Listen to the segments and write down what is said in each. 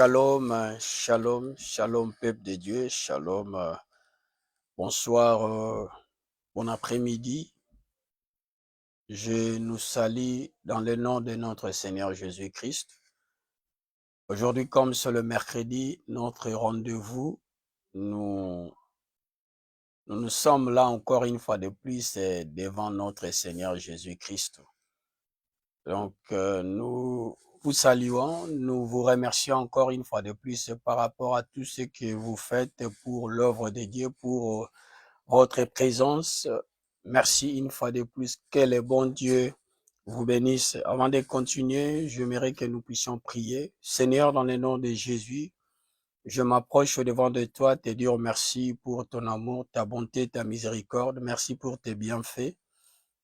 Shalom, shalom, shalom, peuple de Dieu, shalom, bonsoir, bon après-midi. Je nous salue dans le nom de notre Seigneur Jésus-Christ. Aujourd'hui, comme c'est le mercredi, notre rendez-vous, nous sommes là encore une fois de plus devant notre Seigneur Jésus-Christ. Donc, nous vous saluons, nous vous remercions encore une fois de plus par rapport à tout ce que vous faites pour l'œuvre de Dieu, pour votre présence. Merci une fois de plus. Que le bon Dieu vous bénisse. Avant de continuer, j'aimerais que nous puissions prier. Seigneur, dans le nom de Jésus, je m'approche devant de toi, te dire merci pour ton amour, ta bonté, ta miséricorde. Merci pour tes bienfaits.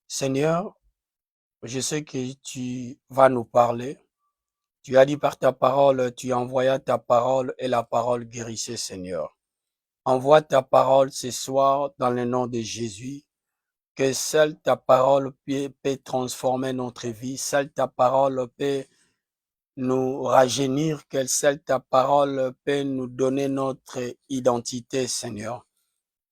Seigneur, je sais que tu vas nous parler. Tu as dit par ta parole, tu envoyas ta parole et la parole guérissait, Seigneur. Envoie ta parole ce soir dans le nom de Jésus, que seule ta parole peut transformer notre vie, seule ta parole peut nous rajeunir, que seule ta parole peut nous donner notre identité, Seigneur.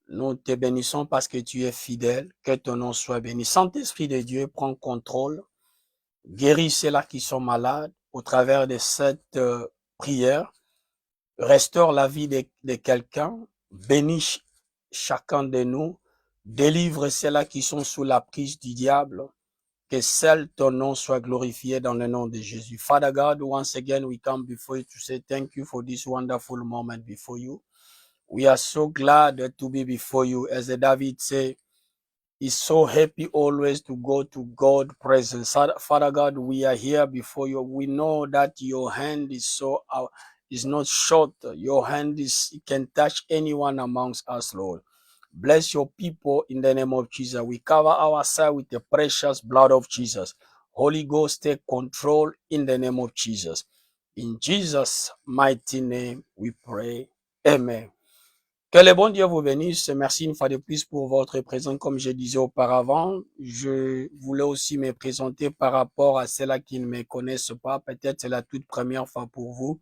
Nous te bénissons parce que tu es fidèle, que ton nom soit béni. Saint-Esprit de Dieu, prends contrôle. Guéris ceux-là qui sont malades au travers de cette prière. Restaure la vie de quelqu'un. Bénis chacun de nous. Délivre ceux-là qui sont sous la prise du diable. Que seul ton nom soit glorifié dans le nom de Jésus. Father God, once again we come before you to say thank you for this wonderful moment before you. We are so glad to be before you. As David said, is so happy always to go to God's presence. Father God, we are here before you. We know that your hand is not short. Your hand can touch anyone amongst us, Lord. Bless your people in the name of Jesus. We cover ourselves with the precious blood of Jesus. Holy Ghost, take control in the name of Jesus. In Jesus' mighty name, we pray. Amen. Que le bon Dieu vous bénisse. Merci une fois de plus pour votre présence. Comme je disais auparavant, je voulais aussi me présenter par rapport à ceux-là qui ne me connaissent pas. Peut-être c'est la toute première fois pour vous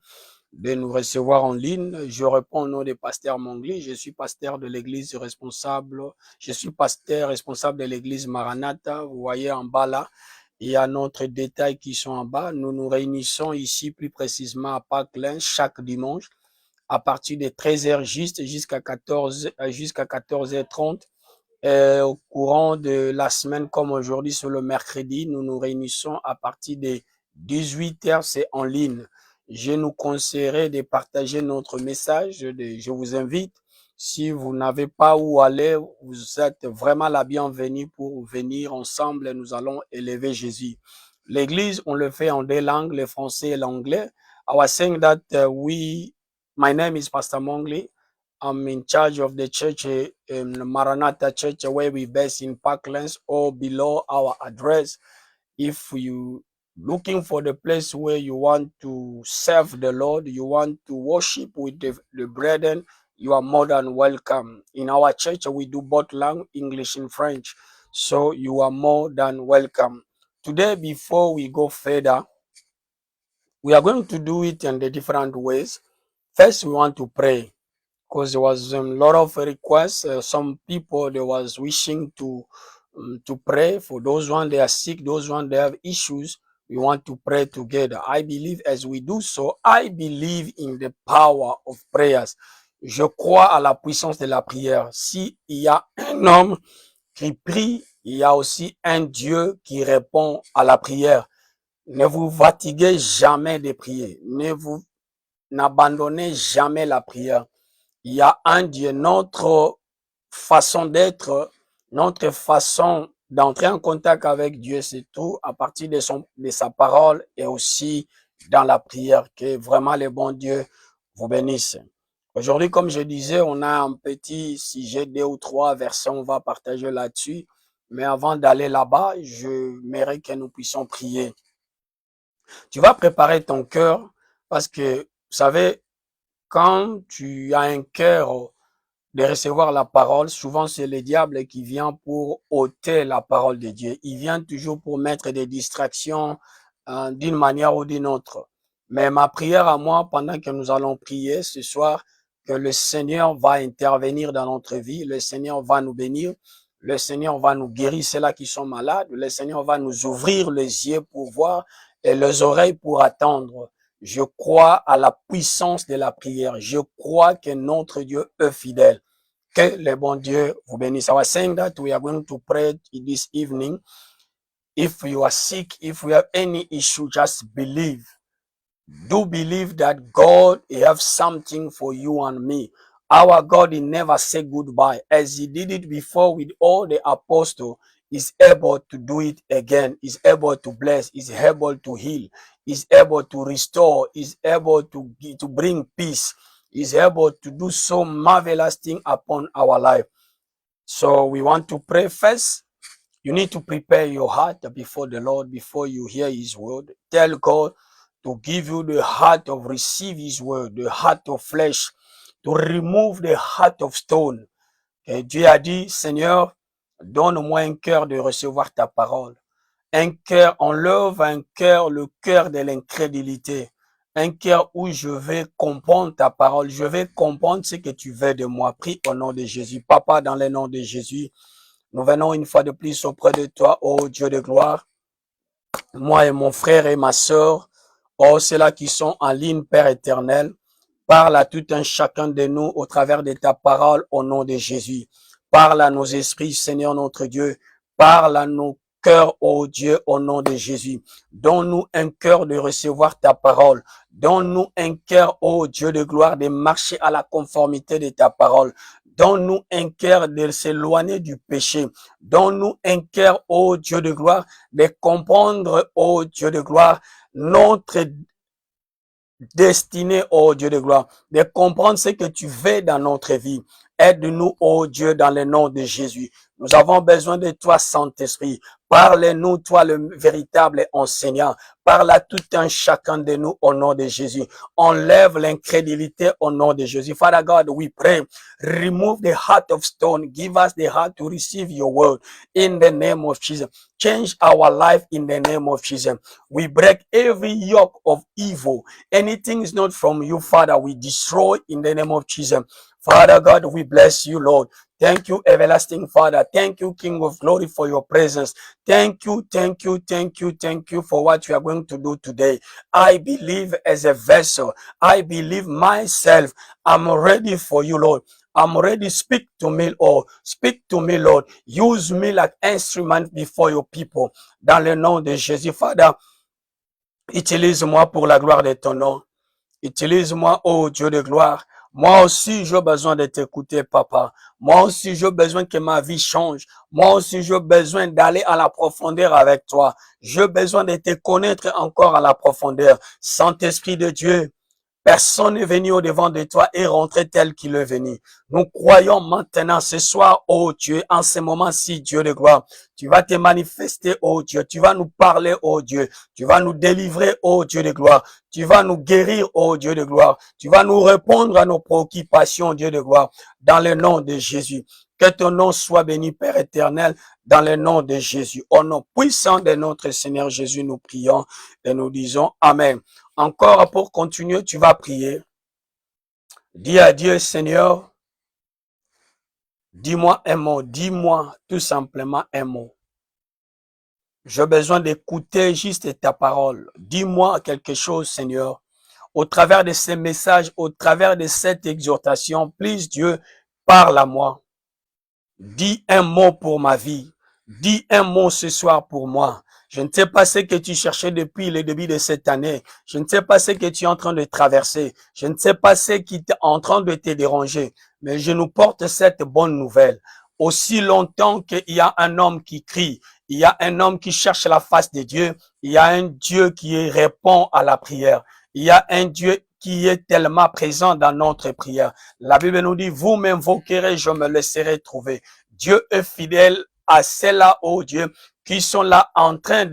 de nous recevoir en ligne. Je réponds au nom de Pasteur Mongli. Je suis pasteur de l'église responsable. Je suis pasteur responsable de l'église Maranatha. Vous voyez en bas là, il y a notre détail qui sont en bas. Nous nous réunissons ici plus précisément à Parkland chaque dimanche, à partir de 13h juste jusqu'à 14h30. Au courant de la semaine, comme aujourd'hui sur le mercredi, nous nous réunissons à partir de 18h, c'est en ligne. Je nous conseillerais de partager notre message. Je vous invite, si vous n'avez pas où aller, vous êtes vraiment la bienvenue pour venir ensemble et nous allons élever Jésus. L'église, on le fait en deux langues, le français et l'anglais. I was saying that my name is Pastor Mongli. I'm in charge of the church, Maranatha Church, where we based in Parklands or below our address. If you looking for the place where you want to serve the Lord, you want to worship with the brethren, you are more than welcome. In our church, we do both language, English and French. So you are more than welcome. Today, before we go further, we are going to do it in the different ways. First, we want to pray, because there was a lot of requests. Some people, they was wishing to pray for those one they are sick, those one they have issues. We want to pray together. I believe as we do so, I believe in the power of prayers. Je crois à la puissance de la prière. Si il y a un homme qui prie, il y a aussi un Dieu qui répond à la prière. Ne vous fatiguez jamais de prier. N'abandonnez jamais la prière. Il y a un Dieu. Notre façon d'être, notre façon d'entrer en contact avec Dieu, c'est tout à partir de sa parole et aussi dans la prière. Que vraiment le bon Dieu vous bénisse. Aujourd'hui, comme je disais, on a un petit sujet, 2 ou 3 versets, on va partager là-dessus. Mais avant d'aller là-bas, je mérite que nous puissions prier. Tu vas préparer ton cœur parce que, vous savez, quand tu as un cœur de recevoir la parole, souvent c'est le diable qui vient pour ôter la parole de Dieu. Il vient toujours pour mettre des distractions d'une manière ou d'une autre. Mais ma prière à moi, pendant que nous allons prier ce soir, que le Seigneur va intervenir dans notre vie, le Seigneur va nous bénir, le Seigneur va nous guérir ceux-là qui sont malades, le Seigneur va nous ouvrir les yeux pour voir et les oreilles pour attendre. Je crois à la puissance de la prière. Je crois que notre Dieu est fidèle. Que le bon Dieu vous bénisse. I was saying that we are going to pray this evening. If you are sick, if you have any issue, just believe. Do believe that God have something for you and me. Our God, he never say goodbye. As he did it before with all the apostles, is able to do it again, is able to bless, is able to heal, is able to restore, is able to bring peace, is able to do so marvelous thing upon our life. So we want to pray first. You need to prepare your heart before the Lord, before you hear his word. Tell God to give you the heart of receive his word, the heart of flesh, to remove the heart of stone. Et Dieu a dit, Seigneur, donne-moi un cœur de recevoir ta parole. Un cœur, enlève un cœur, le cœur de l'incrédulité. Un cœur où je vais comprendre ta parole. Je vais comprendre ce que tu veux de moi. Prie au nom de Jésus. Papa, dans le nom de Jésus, nous venons une fois de plus auprès de toi, ô Dieu de gloire. Moi et mon frère et ma sœur, oh, ceux-là qui sont en ligne, Père éternel, parle à tout un chacun de nous au travers de ta parole au nom de Jésus. Parle à nos esprits, Seigneur notre Dieu. Parle à nos cœurs, ô Dieu, au nom de Jésus. Donne-nous un cœur de recevoir ta parole. Donne-nous un cœur, ô Dieu de gloire, de marcher à la conformité de ta parole. Donne-nous un cœur de s'éloigner du péché. Donne-nous un cœur, ô Dieu de gloire, de comprendre, ô Dieu de gloire, notre destinée, ô Dieu de gloire, de comprendre ce que tu fais dans notre vie. Aide-nous, ô Dieu, dans le nom de Jésus. Nous avons besoin de toi, Saint-Esprit. Parle-nous, toi, le véritable enseignant. Parle à tout un chacun de nous au nom de Jésus. Enlève l'incrédulité au nom de Jésus. Father God, we pray. Remove the heart of stone. Give us the heart to receive your word in the name of Jesus. Change our life in the name of Jesus. We break every yoke of evil. Anything is not from you, Father, we destroy in the name of Jesus. Father God, we bless you, Lord. Thank you, everlasting Father. Thank you, King of glory, for your presence. Thank you, thank you, thank you, thank you for what you are going to do today. I believe as a vessel. I believe myself. I'm ready for you, Lord. I'm ready. Speak to me, Lord. Speak to me, Lord. Use me like instrument before your people. Dans le nom de Jésus, Father, utilise-moi pour la gloire de ton nom. Utilise-moi, oh Dieu de gloire. Moi aussi, j'ai besoin de t'écouter, papa. Moi aussi, j'ai besoin que ma vie change. Moi aussi, j'ai besoin d'aller à la profondeur avec toi. J'ai besoin de te connaître encore à la profondeur. Saint-Esprit de Dieu, personne n'est venu au-devant de toi et rentré tel qu'il est venu. Nous croyons maintenant ce soir, oh Dieu, en ce moment-ci, Dieu de gloire, tu vas te manifester, oh Dieu, tu vas nous parler, oh Dieu, tu vas nous délivrer, oh Dieu de gloire, tu vas nous guérir, oh Dieu de gloire, tu vas nous répondre à nos préoccupations, Dieu de gloire, dans le nom de Jésus. Que ton nom soit béni, Père éternel, dans le nom de Jésus. Au nom puissant de notre Seigneur Jésus, nous prions et nous disons Amen. Encore pour continuer, tu vas prier. Dis à Dieu, Seigneur, dis-moi un mot, dis-moi tout simplement un mot. J'ai besoin d'écouter juste ta parole. Dis-moi quelque chose, Seigneur. Au travers de ces messages, au travers de cette exhortation, please Dieu, parle à moi. Dis un mot pour ma vie. Dis un mot ce soir pour moi. Je ne sais pas ce que tu cherchais depuis le début de cette année. Je ne sais pas ce que tu es en train de traverser. Je ne sais pas ce qui est en train de te déranger. Mais je nous porte cette bonne nouvelle. Aussi longtemps qu'il y a un homme qui crie, il y a un homme qui cherche la face de Dieu, il y a un Dieu qui répond à la prière. Il y a un Dieu qui est tellement présent dans notre prière. La Bible nous dit, vous m'invoquerez, je me laisserai trouver. Dieu est fidèle à ceux-là, oh Dieu, qui sont là en train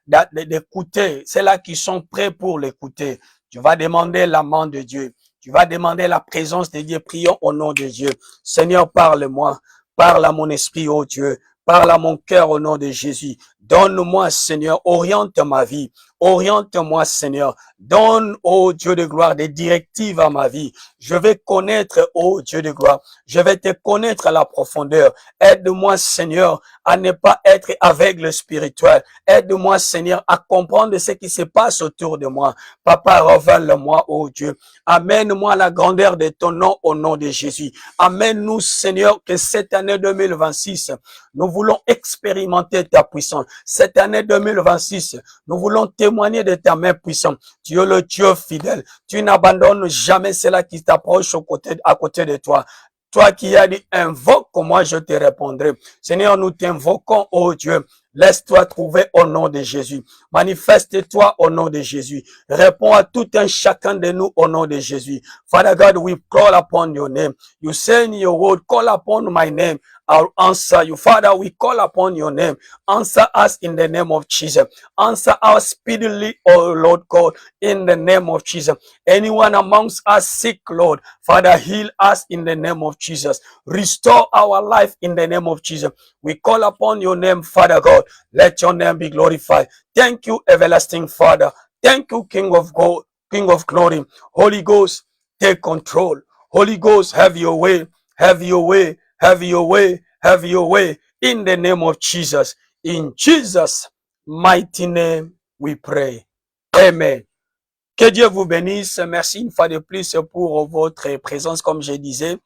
d'écouter, ceux-là qui sont prêts pour l'écouter. Tu vas demander la main de Dieu. Tu vas demander la présence de Dieu. Prions au nom de Dieu. Seigneur, parle-moi. Parle à mon esprit, oh Dieu. Parle à mon cœur au nom de Jésus. Donne-moi, Seigneur, oriente ma vie. Oriente-moi, Seigneur. Donne, ô Dieu de gloire, des directives à ma vie. Je vais connaître, ô Dieu de gloire. Je vais te connaître à la profondeur. Aide-moi, Seigneur, à ne pas être aveugle spirituel. Aide-moi, Seigneur, à comprendre ce qui se passe autour de moi. Papa, révèle-moi, ô Dieu. Amène-moi à la grandeur de ton nom au nom de Jésus. Amène-nous, Seigneur, que cette année 2026, nous voulons expérimenter ta puissance. Cette année 2026, nous voulons témoigner de ta main puissante. Tu es le Dieu fidèle. Tu n'abandonnes jamais cela qui t'approche à côté de toi. Toi qui as dit, invoque-moi, je te répondrai. Seigneur, nous t'invoquons, ô Dieu. Laisse-toi trouver au nom de Jésus. Manifeste-toi au nom de Jésus. Réponds à tout un chacun de nous au nom de Jésus. Father God, we call upon your name. You say in your word, call upon my name. I'll answer you. Father, we call upon your name. Answer us in the name of Jesus. Answer us speedily, oh Lord God, in the name of Jesus. Anyone amongst us sick, Lord, Father, heal us in the name of Jesus. Restore our life in the name of Jesus. We call upon your name, Father God. Let your name be glorified. Thank you, everlasting Father. Thank you, King of God, King of glory. Holy Ghost, take control. Holy Ghost, have your way. Have your way. Have your way. Have your way. In the name of Jesus. In Jesus' mighty name, we pray. Amen. Que Dieu vous bénisse. Merci une fois de plus pour votre présence, comme je disais.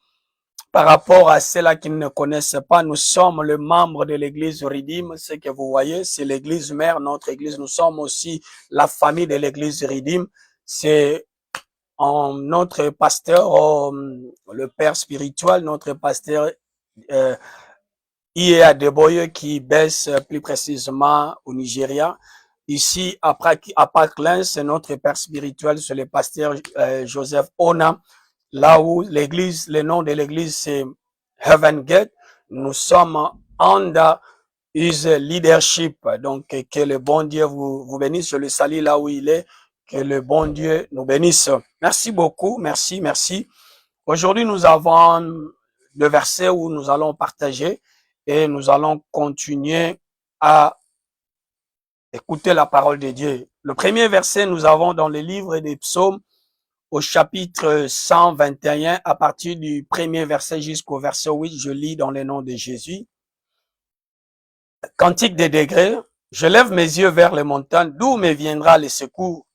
Par rapport à ceux-là qui ne connaissent pas, nous sommes le membre de l'église Redeem. Ce que vous voyez, c'est l'église mère, notre église. Nous sommes aussi la famille de l'église Redeem. C'est notre pasteur, le père spirituel, notre pasteur Iea Deboye, qui baisse plus précisément au Nigeria. Ici, à Parkland, c'est notre père spirituel, c'est le pasteur Joseph Ona. Là où l'église, le nom de l'église, c'est Heaven Gate. Nous sommes under his leadership. Donc, que le bon Dieu vous bénisse. Je le salue là où il est. Que le bon Dieu nous bénisse. Merci beaucoup. Merci, merci. Aujourd'hui, nous avons deux versets où nous allons partager et nous allons continuer à écouter la parole de Dieu. Le premier verset, nous avons dans le livre des psaumes, au chapitre 121, à partir du premier verset jusqu'au verset 8, je lis dans le nom de Jésus. Cantique des degrés, je lève mes yeux vers les montagnes, d'où me viendra le secours?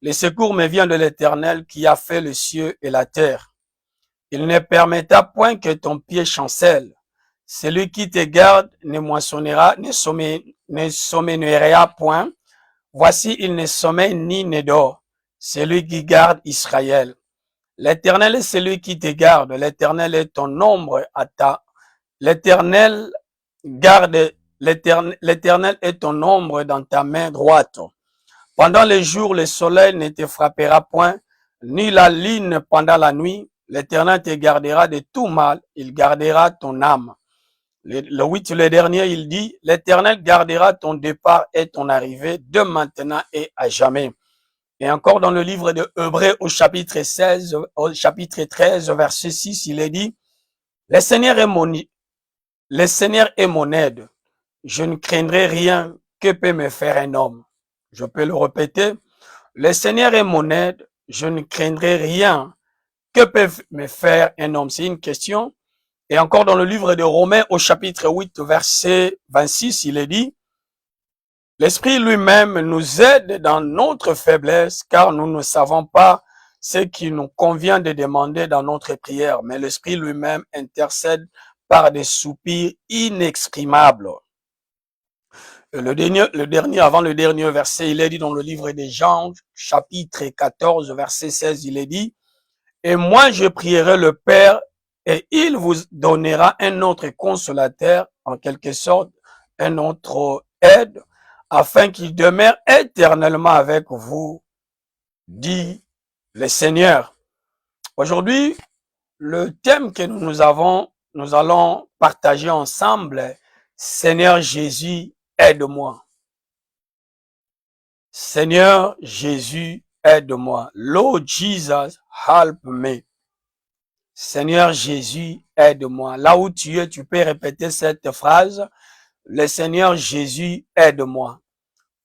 Le secours me vient de l'Éternel qui a fait le ciel et la terre. Il ne permettra point que ton pied chancelle. Celui qui te garde ne moissonnera, ne sommeillera point. Voici, il ne sommeille ni ne dort. Celui qui garde Israël. L'Éternel est celui qui te garde. L'Éternel est ton ombre à ta. L'Éternel garde. L'Éternel est ton ombre dans ta main droite. Pendant les jours, le soleil ne te frappera point, ni la lune pendant la nuit. L'Éternel te gardera de tout mal. Il gardera ton âme. Le 8, le dernier, il dit, l'Éternel gardera ton départ et ton arrivée de maintenant et à jamais. Et encore dans le livre de Hébreux au chapitre 13, verset 6, il est dit, le Seigneur est mon aide. Je ne craindrai rien que peut me faire un homme. Je peux le répéter. Le Seigneur est mon aide. Je ne craindrai rien que peut me faire un homme. C'est une question. Et encore dans le livre de Romains au chapitre 8, verset 26, il est dit, l'Esprit lui-même nous aide dans notre faiblesse, car nous ne savons pas ce qui nous convient de demander dans notre prière, mais l'Esprit lui-même intercède par des soupirs inexprimables. Le dernier, avant le dernier verset, il est dit dans le livre des Jean, chapitre 14, verset 16, il est dit, et moi je prierai le Père, et il vous donnera un autre consolateur, en quelque sorte, un autre aide, afin qu'il demeure éternellement avec vous, dit le Seigneur. Aujourd'hui, le thème que nous allons partager ensemble, Seigneur Jésus, aide-moi. Seigneur Jésus, aide-moi. Lord Jesus, help me. Seigneur Jésus, aide-moi. Là où tu es, tu peux répéter cette phrase. le Seigneur Jésus aide-moi.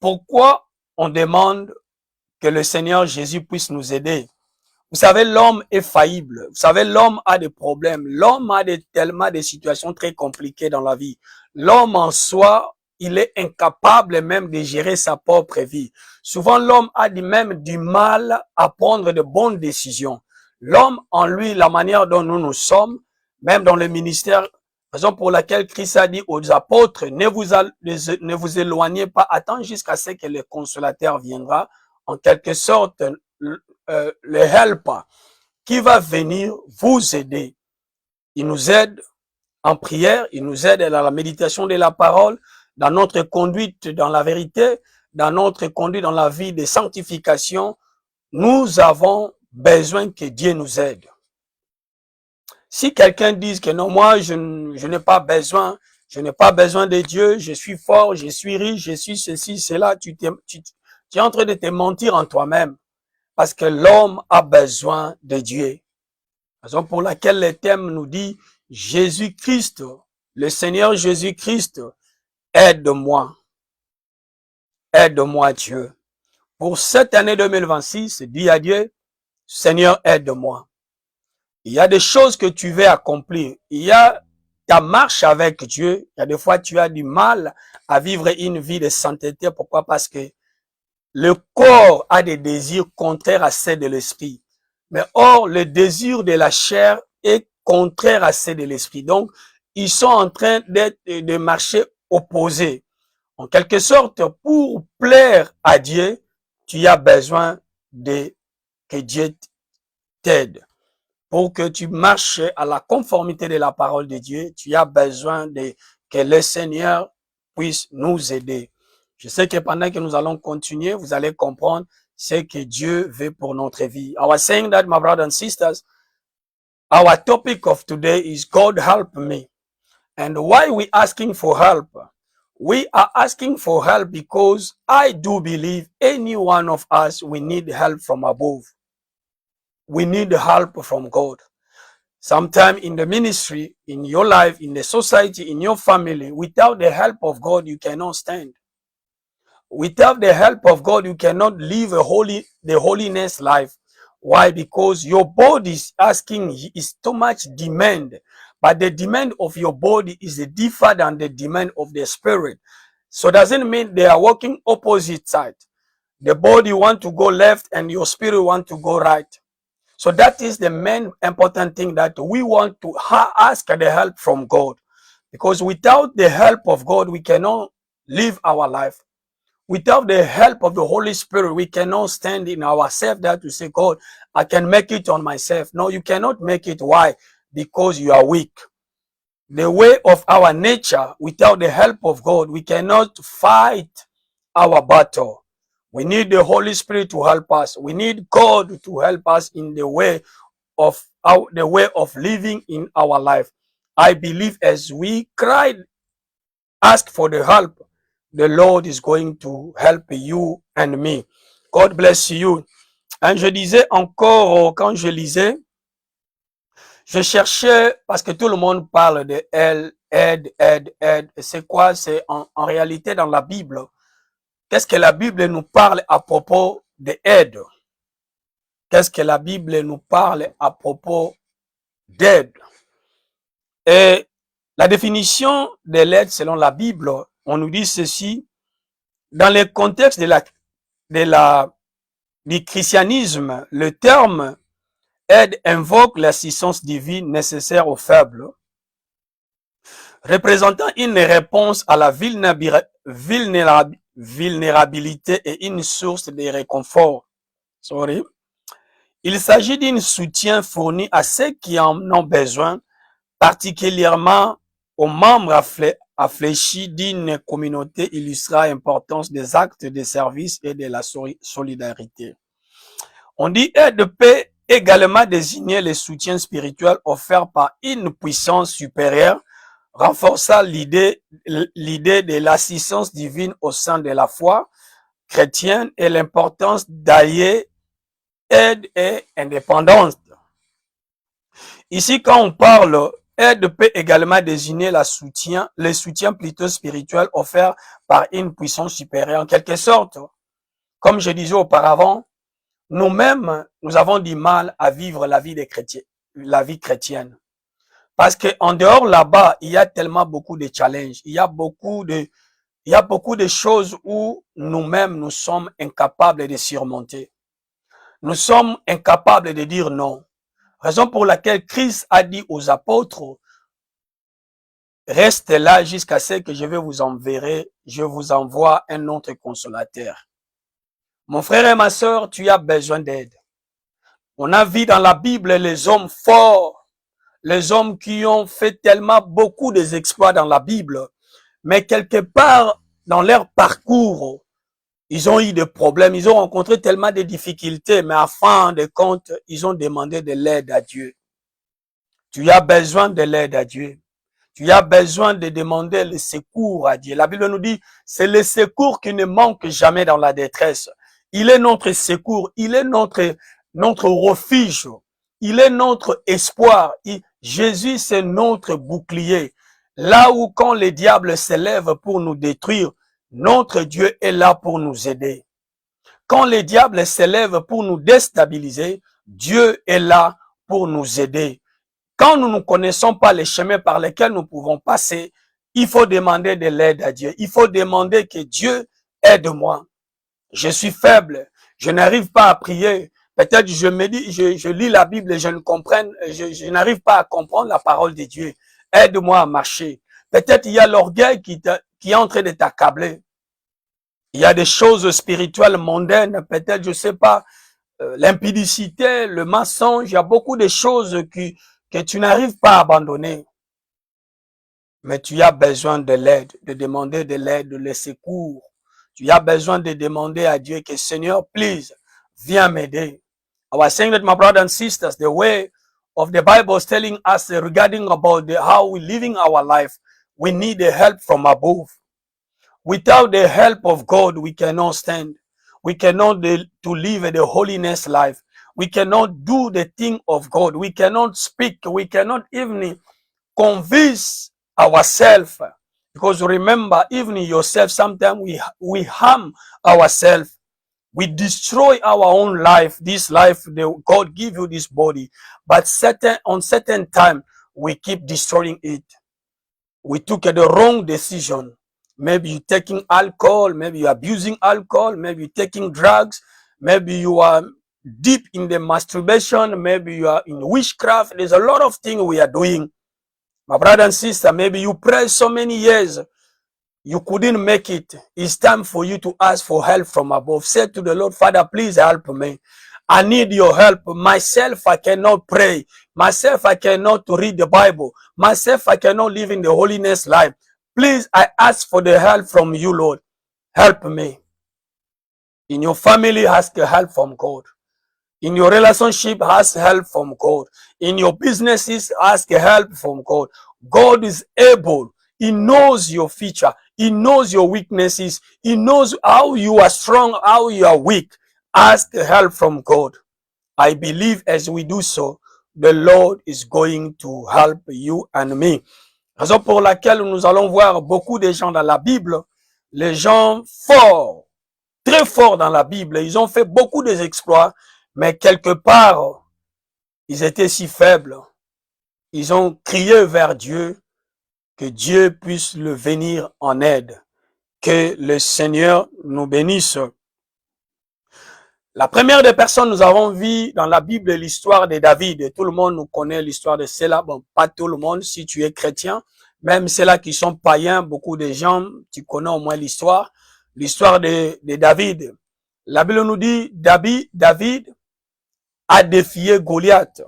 Pourquoi on demande que le Seigneur Jésus puisse nous aider? Vous savez, l'homme est faillible. Vous savez, l'homme a des problèmes. L'homme a tellement de situations très compliquées dans la vie. L'homme en soi, il est incapable même de gérer sa propre vie. Souvent, l'homme a même du mal à prendre de bonnes décisions. L'homme en lui, la manière dont nous sommes, même dans le ministère, raison pour laquelle Christ a dit aux apôtres, ne vous éloignez pas, attends jusqu'à ce que le consolateur viendra, en quelque sorte, le helper qui va venir vous aider. Il nous aide en prière, il nous aide dans la méditation de la parole, dans notre conduite dans la vérité, dans notre conduite dans la vie de sanctification. Nous avons besoin que Dieu nous aide. Si quelqu'un dit que non, moi je n'ai pas besoin, de Dieu, je suis fort, je suis riche, je suis ceci, cela, tu es en train de te mentir en toi-même. Parce que l'homme a besoin de Dieu. Raison pour laquelle le thème nous dit Jésus-Christ, le Seigneur Jésus-Christ, aide-moi. Aide-moi Dieu. Pour cette année 2026, dis à Dieu, Seigneur, aide-moi. Il y a des choses que tu veux accomplir. Il y a ta marche avec Dieu. Il y a des fois tu as du mal à vivre une vie de sainteté. Pourquoi? Parce que le corps a des désirs contraires à ceux de l'esprit. Mais or, le désir de la chair est contraire à ceux de l'esprit. Donc, ils sont en train de marcher opposés. En quelque sorte, pour plaire à Dieu, tu as besoin que Dieu t'aide. Pour que tu marches à la conformité de la parole de Dieu, tu as besoin que le Seigneur puisse nous aider. Je sais que pendant que nous allons continuer, vous allez comprendre ce que Dieu veut pour notre vie. I was saying that, my brothers and sisters, our topic of today is God help me. And why we asking for help? We are asking for help because I do believe any one of us, we need help from above. We need help from God. Sometime in the ministry, in your life, in the society, in your family, without the help of God, you cannot stand. Without the help of God, you cannot live the holiness life. Why? Because your body is too much demand. But the demand of your body is different than the demand of the spirit. So doesn't mean they are working opposite side. The body want to go left and your spirit want to go right. So that is the main important thing, that we want to ask the help from God. Because without the help of God, we cannot live our life. Without the help of the Holy Spirit, we cannot stand in ourselves there to say, God, I can make it on myself. No, you cannot make it. Why? Because you are weak. The way of our nature, without the help of God, we cannot fight our battle. We need the Holy Spirit to help us. We need God to help us in the way of living in our life. I believe as we cried, ask for the help, the Lord is going to help you and me. God bless you. Et je disais encore, quand je lisais, je cherchais, parce que tout le monde parle de aide. C'est quoi? C'est en réalité dans la Bible. Qu'est-ce que la Bible nous parle à propos de aide? Qu'est-ce que la Bible nous parle à propos d'aide? Et la définition de l'aide selon la Bible, on nous dit ceci: dans le contexte du christianisme, le terme aide invoque l'assistance divine nécessaire aux faibles, représentant une réponse à la vulnérabilité et une source de réconfort. Il s'agit d'un soutien fourni à ceux qui en ont besoin, particulièrement aux membres affléchis d'une communauté, illustrant l'importance des actes de service et de la solidarité. On dit aide peut également désigner le soutien spirituel offert par une puissance supérieure, renforçant l'idée de l'assistance divine au sein de la foi chrétienne et l'importance d'allier aide et indépendance. Ici, quand on parle aide peut également désigner le soutien plutôt spirituel offert par une puissance supérieure. En quelque sorte, comme je disais auparavant, nous-mêmes, nous avons du mal à vivre la vie des chrétiens, la vie chrétienne. Parce que en dehors là-bas, il y a tellement beaucoup de challenges, il y a beaucoup de choses où nous-mêmes, nous sommes incapables de surmonter. Nous sommes incapables de dire non. Raison pour laquelle Christ a dit aux apôtres, restez là jusqu'à ce que je vous envoie un autre consolateur. Mon frère et ma sœur, tu as besoin d'aide. On a vu dans la Bible les hommes forts, les hommes qui ont fait tellement beaucoup d'exploits dans la Bible, mais quelque part dans leur parcours, ils ont eu des problèmes, ils ont rencontré tellement de difficultés, mais à fin de compte, ils ont demandé de l'aide à Dieu. Tu as besoin de l'aide à Dieu. Tu as besoin de demander le secours à Dieu. La Bible nous dit, c'est le secours qui ne manque jamais dans la détresse. Il est notre secours, il est notre refuge, il est notre espoir. Jésus, c'est notre bouclier. Là où quand les diables s'élèvent pour nous détruire, notre Dieu est là pour nous aider. Quand les diables s'élèvent pour nous déstabiliser, Dieu est là pour nous aider. Quand nous ne connaissons pas les chemins par lesquels nous pouvons passer, il faut demander de l'aide à Dieu. Il faut demander que Dieu aide-moi. Je suis faible. Je n'arrive pas à prier. Peut-être je lis la Bible et je n'arrive pas à comprendre la parole de Dieu. Aide-moi à marcher. Peut-être il y a l'orgueil qui est en train de t'accabler. Il y a des choses spirituelles mondaines. Peut-être, je sais pas, l'impudicité, le mensonge. Il y a beaucoup de choses que tu n'arrives pas à abandonner. Mais tu as besoin de l'aide, de demander de l'aide, de le secours. Tu as besoin de demander à Dieu que Seigneur, please, viens m'aider. I was saying that, my brothers and sisters, the way of the Bible is telling us regarding about how we're living our life, we need the help from above. Without the help of God, we cannot stand. We cannot to live the holiness life. We cannot do the thing of God. We cannot speak. We cannot even convince ourselves. Because remember, even yourself, sometimes we harm ourselves. We destroy our own life. This life, God give you this body. But on certain time, we keep destroying it. We took the wrong decision. Maybe you're taking alcohol, maybe you're abusing alcohol, maybe you're taking drugs, maybe you are deep in the masturbation, maybe you are in witchcraft. There's a lot of things we are doing. My brother and sister, maybe you prayed so many years, you couldn't make it. It's time for you to ask for help from above. Say to the Lord, Father, please help me. I need your help. Myself, I cannot pray. Myself, I cannot read the Bible. Myself, I cannot live in the holiness life. Please, I ask for the help from you, Lord. Help me. In your family, ask help from God. In your relationship, ask help from God. In your businesses, ask help from God. God is able. He knows your future. He knows your weaknesses. He knows how you are strong, how you are weak. Ask help from God. I believe as we do so, the Lord is going to help you and me. Raison pour laquelle nous allons voir beaucoup de gens dans la Bible, les gens forts, très forts dans la Bible, ils ont fait beaucoup d'exploits, mais quelque part, ils étaient si faibles. Ils ont crié vers Dieu, que Dieu puisse le venir en aide. Que le Seigneur nous bénisse. La première des personnes, nous avons vu dans la Bible l'histoire de David. Tout le monde nous connaît l'histoire de cela. Bon, pas tout le monde, si tu es chrétien. Même ceux-là qui sont païens, beaucoup de gens, tu connais au moins l'histoire. L'histoire de David. La Bible nous dit, David a défié Goliath.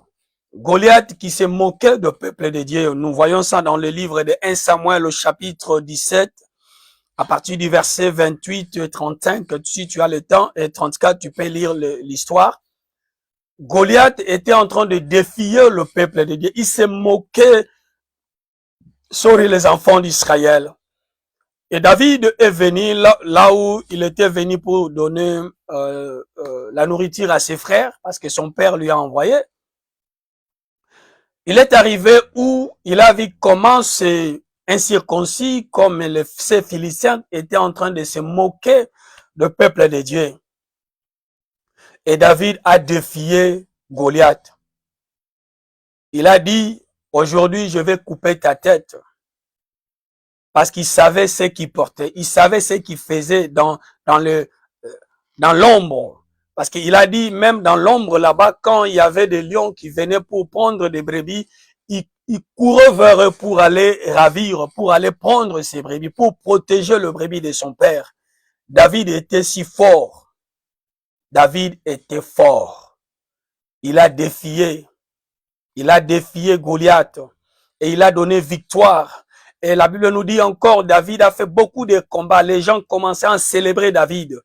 Goliath qui se moquait du peuple de Dieu. Nous voyons ça dans le livre de 1 Samuel au chapitre 17. À partir du verset 28 et 35, si tu as le temps, et 34, tu peux lire l'histoire. Goliath était en train de défier le peuple de Dieu. Il se moquait sur les enfants d'Israël. Et David est venu là où il était venu pour donner la nourriture à ses frères, parce que son père lui a envoyé. il est arrivé où il a vu comment ces incirconcis, comme ces Philistins étaient en train de se moquer du peuple de Dieu. Et David a défié Goliath. Il a dit, aujourd'hui je vais couper ta tête. Parce qu'il savait ce qu'il portait. Il savait ce qu'il faisait dans l'ombre. Parce qu'il a dit, même dans l'ombre là-bas, quand il y avait des lions qui venaient pour prendre des brebis, il courait vers eux pour aller ravir, pour aller prendre ces brebis, pour protéger le brebis de son père. David était si fort. David était fort. Il a défié Goliath et il a donné victoire. Et la Bible nous dit encore, David a fait beaucoup de combats. Les gens commençaient à célébrer David.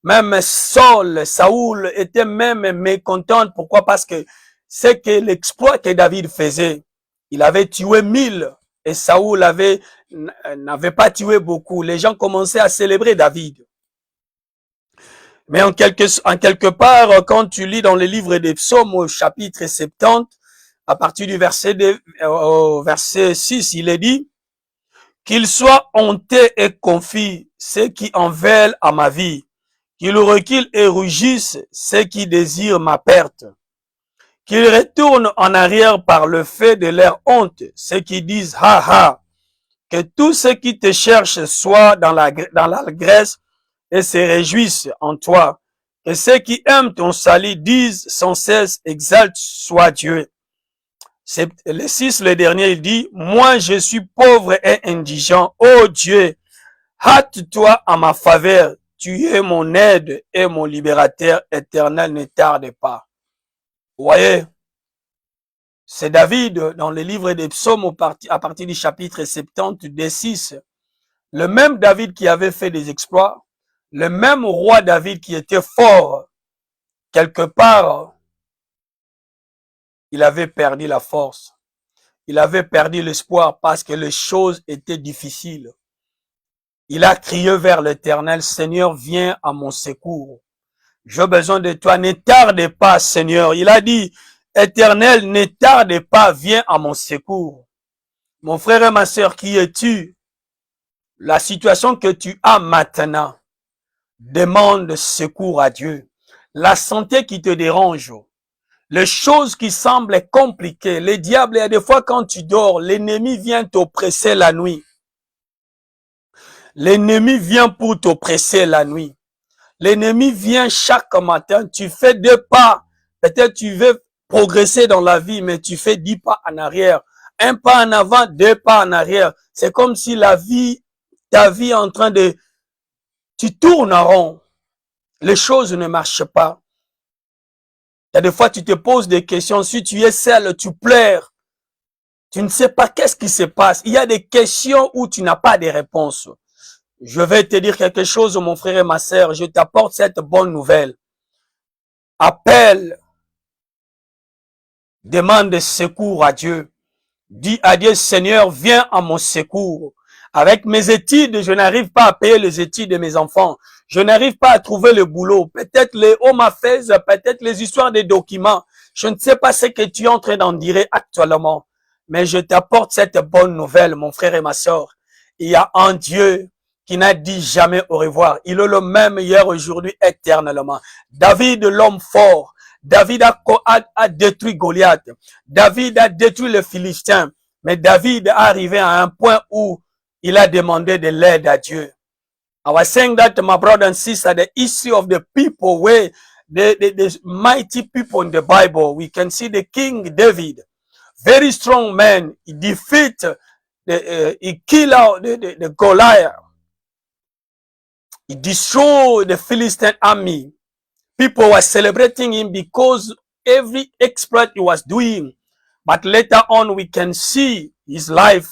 Même Saoul était même mécontent. Pourquoi? Parce que c'est que l'exploit que David faisait. Il avait tué 1000 et Saoul n'avait pas tué beaucoup. Les gens commençaient à célébrer David. Mais en quelque part, quand tu lis dans le livre des psaumes au chapitre 70, à partir du verset 6, il est dit, qu'il soit honteux et confus ceux qui en veulent à ma vie, qu'ils reculent et rugissent ceux qui désirent ma perte, qu'ils retournent en arrière par le fait de leur honte, ceux qui disent ha ha, que tous ceux qui te cherchent soient dans l'allégresse et se réjouissent en toi, que ceux qui aiment ton salut disent sans cesse exalte soit Dieu. C'est le 6, le dernier, il dit, moi je suis pauvre et indigent. Oh Dieu, hâte-toi à ma faveur. Tu es mon aide et mon libérateur éternel, ne tarde pas. Vous voyez, c'est David dans le livre des psaumes à partir du chapitre 70 des 6. Le même David qui avait fait des exploits, le même roi David qui était fort, quelque part, il avait perdu la force. Il avait perdu l'espoir parce que les choses étaient difficiles. Il a crié vers l'Éternel, Seigneur, viens à mon secours. J'ai besoin de toi, ne tarde pas, Seigneur. Il a dit, Éternel, ne tarde pas, viens à mon secours. Mon frère et ma sœur, qui es-tu? La situation que tu as maintenant demande secours à Dieu. La santé qui te dérange, les choses qui semblent compliquées, le diable, il y a des fois quand tu dors, l'ennemi vient t'oppresser la nuit. L'ennemi vient pour t'oppresser la nuit. L'ennemi vient chaque matin, tu fais 2 pas. Peut-être tu veux progresser dans la vie, mais tu fais 10 pas en arrière. 1 pas en avant, 2 pas en arrière. C'est comme si ta vie est en train de... Tu tournes en rond. Les choses ne marchent pas. Il y a des fois, tu te poses des questions. Si tu es seul, tu pleures. Tu ne sais pas qu'est-ce qui se passe. Il y a des questions où tu n'as pas de réponses. Je vais te dire quelque chose, mon frère et ma sœur. Je t'apporte cette bonne nouvelle. Appelle. Demande secours à Dieu. Dis à Dieu, Seigneur, viens à mon secours. Avec mes études, je n'arrive pas à payer les études de mes enfants. Je n'arrive pas à trouver le boulot. Peut-être les home affairs, peut-être les histoires des documents. Je ne sais pas ce que tu es en train d'en dire actuellement. Mais je t'apporte cette bonne nouvelle, mon frère et ma sœur. Il y a un Dieu qui n'a dit jamais au revoir. Il est le même hier, aujourd'hui, éternellement. David, l'homme fort. David a détruit Goliath. David a détruit les Philistins. Mais David est arrivé à un point où il a demandé de l'aide à Dieu. I was saying that, my brother and sister, the issue of the people where the mighty people in the Bible, we can see the King David, very strong man. He defeat, he kill out the Goliath. He destroyed the Philistine army. People were celebrating him because every exploit he was doing. But later on, we can see his life.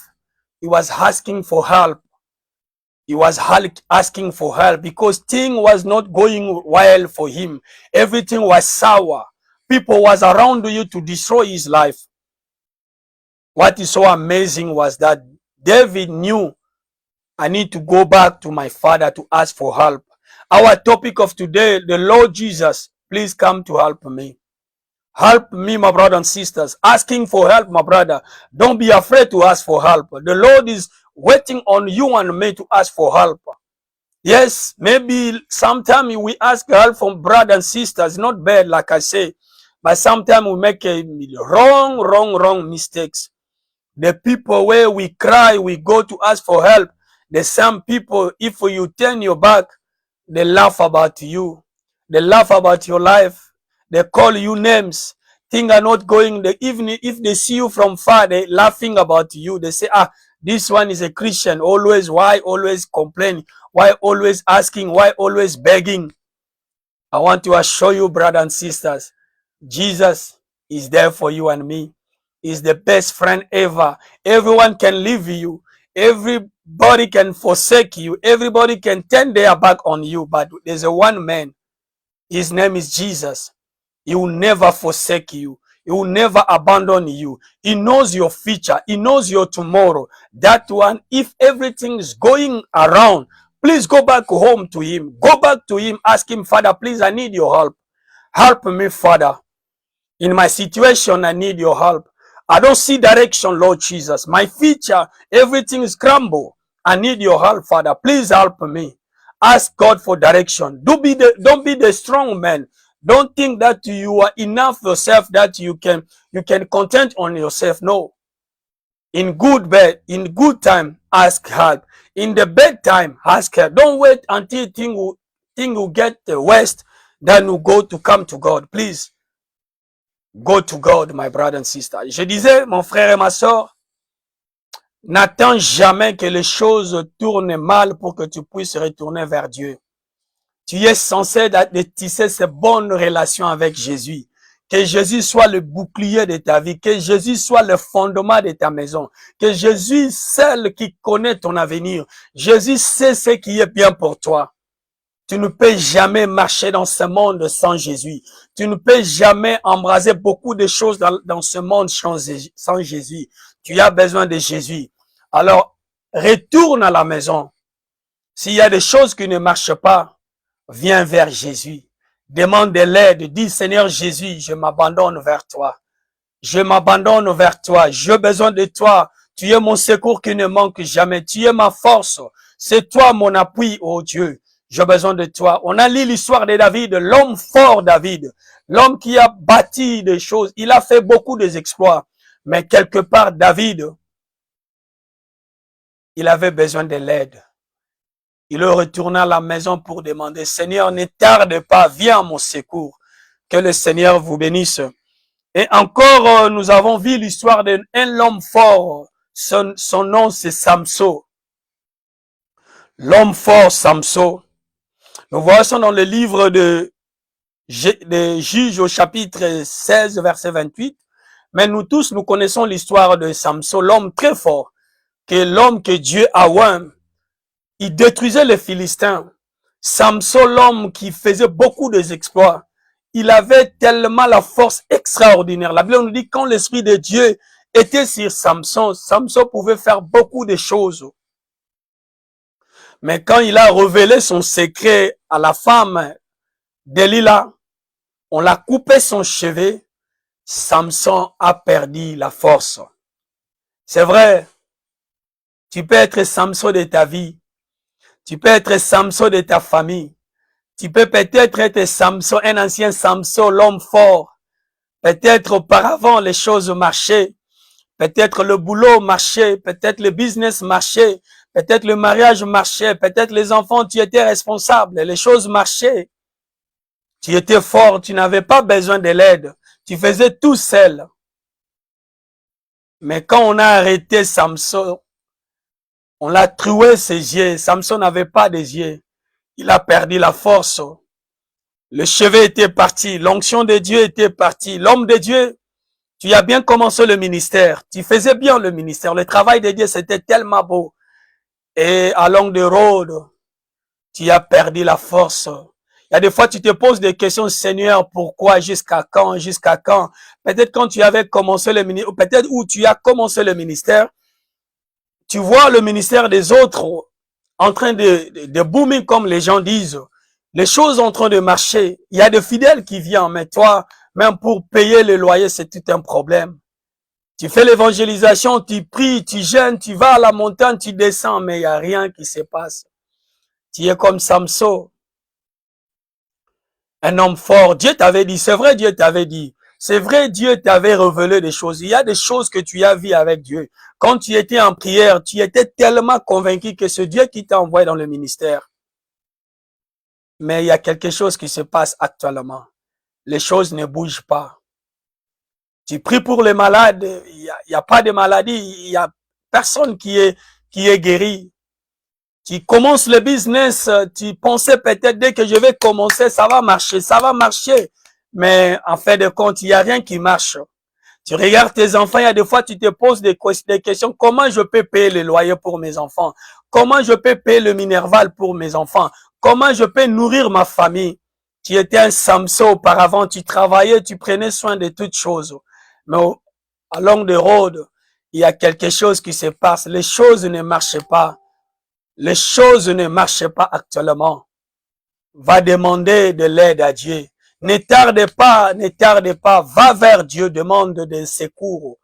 He was asking for help. He was asking for help because things was not going well for him. Everything was sour. People was around you to destroy his life. What is so amazing was that David knew, I need to go back to my father to ask for help. Our topic of today, the Lord Jesus, please come to help me. Help me, my brothers and sisters. Asking for help, my brother. Don't be afraid to ask for help. The Lord is waiting on you and me to ask for help. Yes, maybe sometimes we ask help from brothers and sisters. Not bad, like I say. But sometimes we make a wrong mistakes. The people where we cry, we go to ask for help. The same people, if you turn your back, they laugh about you. They laugh about your life. They call you names. Things are not going. Even if they see you from far, they laughing about you. They say, this one is a Christian. Always, why always complaining? Why always asking? Why always begging? I want to assure you, brothers and sisters, Jesus is there for you and me. He's the best friend ever. Everyone can leave you. Everybody can forsake you. Everybody can turn their back on you. But there's a one man. His name is Jesus. He will never forsake you. He will never abandon you. He knows your future. He knows your tomorrow. That one, if everything is going around, please go back home to him. Go back to him. Ask him, Father, please, I need your help. Help me, Father. In my situation, I need your help. I don't see direction, Lord Jesus. My future, everything is crumble. I need your help, Father. Please help me. Ask God for direction. Don't be the strong man. Don't think that you are enough yourself, that you can content on yourself. No. In good time, ask help. In the bad time, ask help. Don't wait until thing will get the worst, then you go to come to God. Please. Go to God, my brother and sister. Je disais, mon frère et ma soeur, n'attends jamais que les choses tournent mal pour que tu puisses retourner vers Dieu. Tu es censé tisser ces bonnes relations avec Jésus. Que Jésus soit le bouclier de ta vie. Que Jésus soit le fondement de ta maison. Que Jésus, celle qui connaît ton avenir. Jésus sait ce qui est bien pour toi. Tu ne peux jamais marcher dans ce monde sans Jésus. Tu ne peux jamais embraser beaucoup de choses dans ce monde sans Jésus. Tu as besoin de Jésus. Alors, retourne à la maison. S'il y a des choses qui ne marchent pas, viens vers Jésus. Demande de l'aide. Dis, Seigneur Jésus, je m'abandonne vers toi. Je m'abandonne vers toi. J'ai besoin de toi. Tu es mon secours qui ne manque jamais. Tu es ma force. C'est toi mon appui, oh Dieu. J'ai besoin de toi. On a lu l'histoire de David, l'homme fort David, l'homme qui a bâti des choses. Il a fait beaucoup d'exploits. Mais quelque part, David, il avait besoin de l'aide. Il est retourné à la maison pour demander, Seigneur, ne tarde pas, viens à mon secours. Que le Seigneur vous bénisse. Et encore, nous avons vu l'histoire d'un homme fort. Son nom, c'est Samson. L'homme fort, Samson. Nous voyons dans le livre de Juges au chapitre 16, verset 28. Mais nous tous, nous connaissons l'histoire de Samson, l'homme très fort, l'homme que Dieu a oint. Il détruisait les Philistins. Samson, l'homme qui faisait beaucoup d'exploits. Il avait tellement la force extraordinaire. La Bible nous dit quand l'Esprit de Dieu était sur Samson, Samson pouvait faire beaucoup de choses. Mais quand il a révélé son secret à la femme Delilah, on l'a coupé son cheveu, Samson a perdu la force. C'est vrai, tu peux être Samson de ta vie, tu peux être Samson de ta famille, tu peux peut-être être Samson, un ancien Samson, l'homme fort. Peut-être auparavant les choses marchaient, peut-être le boulot marchait, peut-être le business marchait, peut-être le mariage marchait, peut-être les enfants, tu étais responsable, les choses marchaient. Tu étais fort, tu n'avais pas besoin de l'aide. Tu faisais tout seul. Mais quand on a arrêté Samson, on l'a troué ses yeux. Samson n'avait pas des yeux. Il a perdu la force. Le cheveu était parti. L'onction de Dieu était partie. L'homme de Dieu, tu as bien commencé le ministère. Tu faisais bien le ministère. Le travail de Dieu, c'était tellement beau. Et à longue road, tu as perdu la force. Il y a des fois, tu te poses des questions, Seigneur, pourquoi, jusqu'à quand, jusqu'à quand? Peut-être quand tu avais commencé le ministère, ou peut-être où tu as commencé le ministère, tu vois le ministère des autres en train de booming, comme les gens disent. Les choses sont en train de marcher. Il y a des fidèles qui viennent, mais toi, Même pour payer le loyer, c'est tout un problème. Tu fais l'évangélisation, tu pries, tu jeûnes, tu vas à la montagne, tu descends, mais il n'y a rien qui se passe. Tu es comme Samson, un homme fort. Dieu t'avait dit, c'est vrai, Dieu t'avait dit. C'est vrai, Dieu t'avait révélé des choses. Il y a des choses que tu as vues avec Dieu. Quand tu étais en prière, tu étais tellement convaincu que c'est Dieu qui t'a envoyé dans le ministère. Mais il y a quelque chose qui se passe actuellement. Les choses ne bougent pas. Tu pries pour les malades, il y a pas de maladie, il y a personne qui est guéri. Tu commences le business, tu pensais peut-être dès que je vais commencer, ça va marcher. Mais en fait de compte, il y a rien qui marche. Tu regardes tes enfants, il y a des fois tu te poses des questions, comment je peux payer le loyer pour mes enfants? Comment je peux payer le minerval pour mes enfants? Comment je peux nourrir ma famille? Tu étais un Samson auparavant, tu travaillais, tu prenais soin de toutes choses. Mais à longue de road, il y a quelque chose qui se passe. Les choses ne marchent pas. Les choses ne marchent pas actuellement. Va demander de l'aide à Dieu. Ne tarde pas. Va vers Dieu, demande des secours.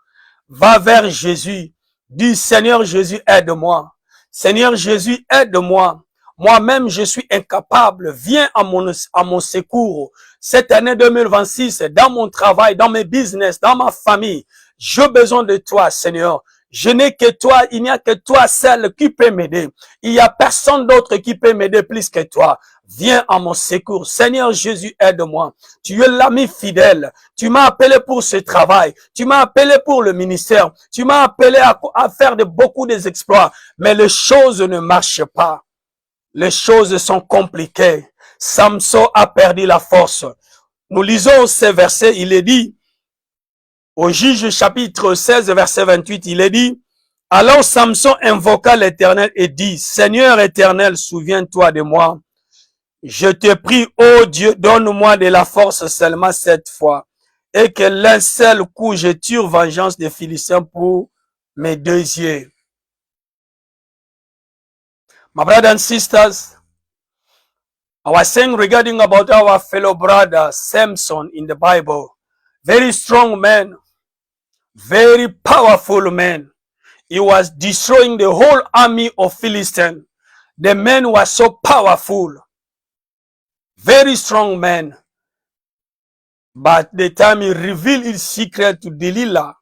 Va vers Jésus. Dis, Seigneur Jésus, aide-moi. Seigneur Jésus, aide-moi. Moi-même, je suis incapable. Viens à mon secours. Cette année 2026, dans mon travail, dans mes business, dans ma famille, j'ai besoin de toi, Seigneur. Je n'ai que toi, il n'y a que toi seul qui peut m'aider. Il n'y a personne d'autre qui peut m'aider plus que toi. Viens à mon secours. Seigneur Jésus, aide-moi. Tu es l'ami fidèle. Tu m'as appelé pour ce travail. Tu m'as appelé pour le ministère. Tu m'as appelé à faire beaucoup des exploits. Mais les choses ne marchent pas. Les choses sont compliquées. Samson a perdu la force. Nous lisons ces versets. Il est dit, au Juge chapitre 16, verset 28, il est dit, alors Samson invoqua l'Éternel et dit, Seigneur éternel, souviens-toi de moi. Je te prie, ô Dieu, donne-moi de la force seulement cette fois, et que l'un seul coup je tire vengeance des Philistins pour mes deux yeux. My brothers and sisters, I was saying regarding about our fellow brother Samson in the Bible, very strong man, very powerful man. He was destroying the whole army of Philistines. The man was so powerful. Very strong man. But the time he revealed his secret to Delilah,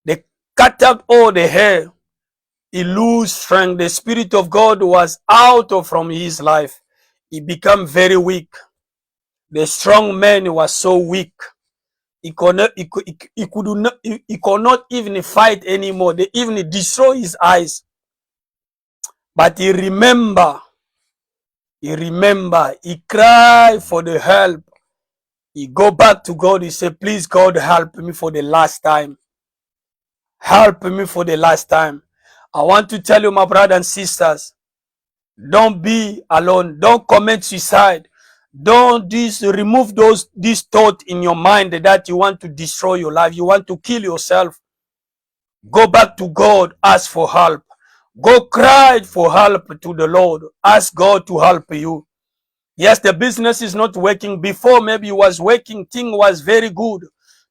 they cut out all the hair. He lose strength. The Spirit of God was out from his life. He became very weak. The strong man was so weak. He could not even fight anymore. They even destroy his eyes. But he remember, he cried for the help. He go back to God. He said, please God, help me for the last time. Help me for the last time. I want to tell you, my brothers and sisters, don't be alone. Don't commit suicide. Don't remove these thoughts in your mind that you want to destroy your life. You want to kill yourself. Go back to God. Ask for help. Go cry for help to the Lord. Ask God to help you. Yes, the business is not working. Before, maybe it was working. Thing was very good.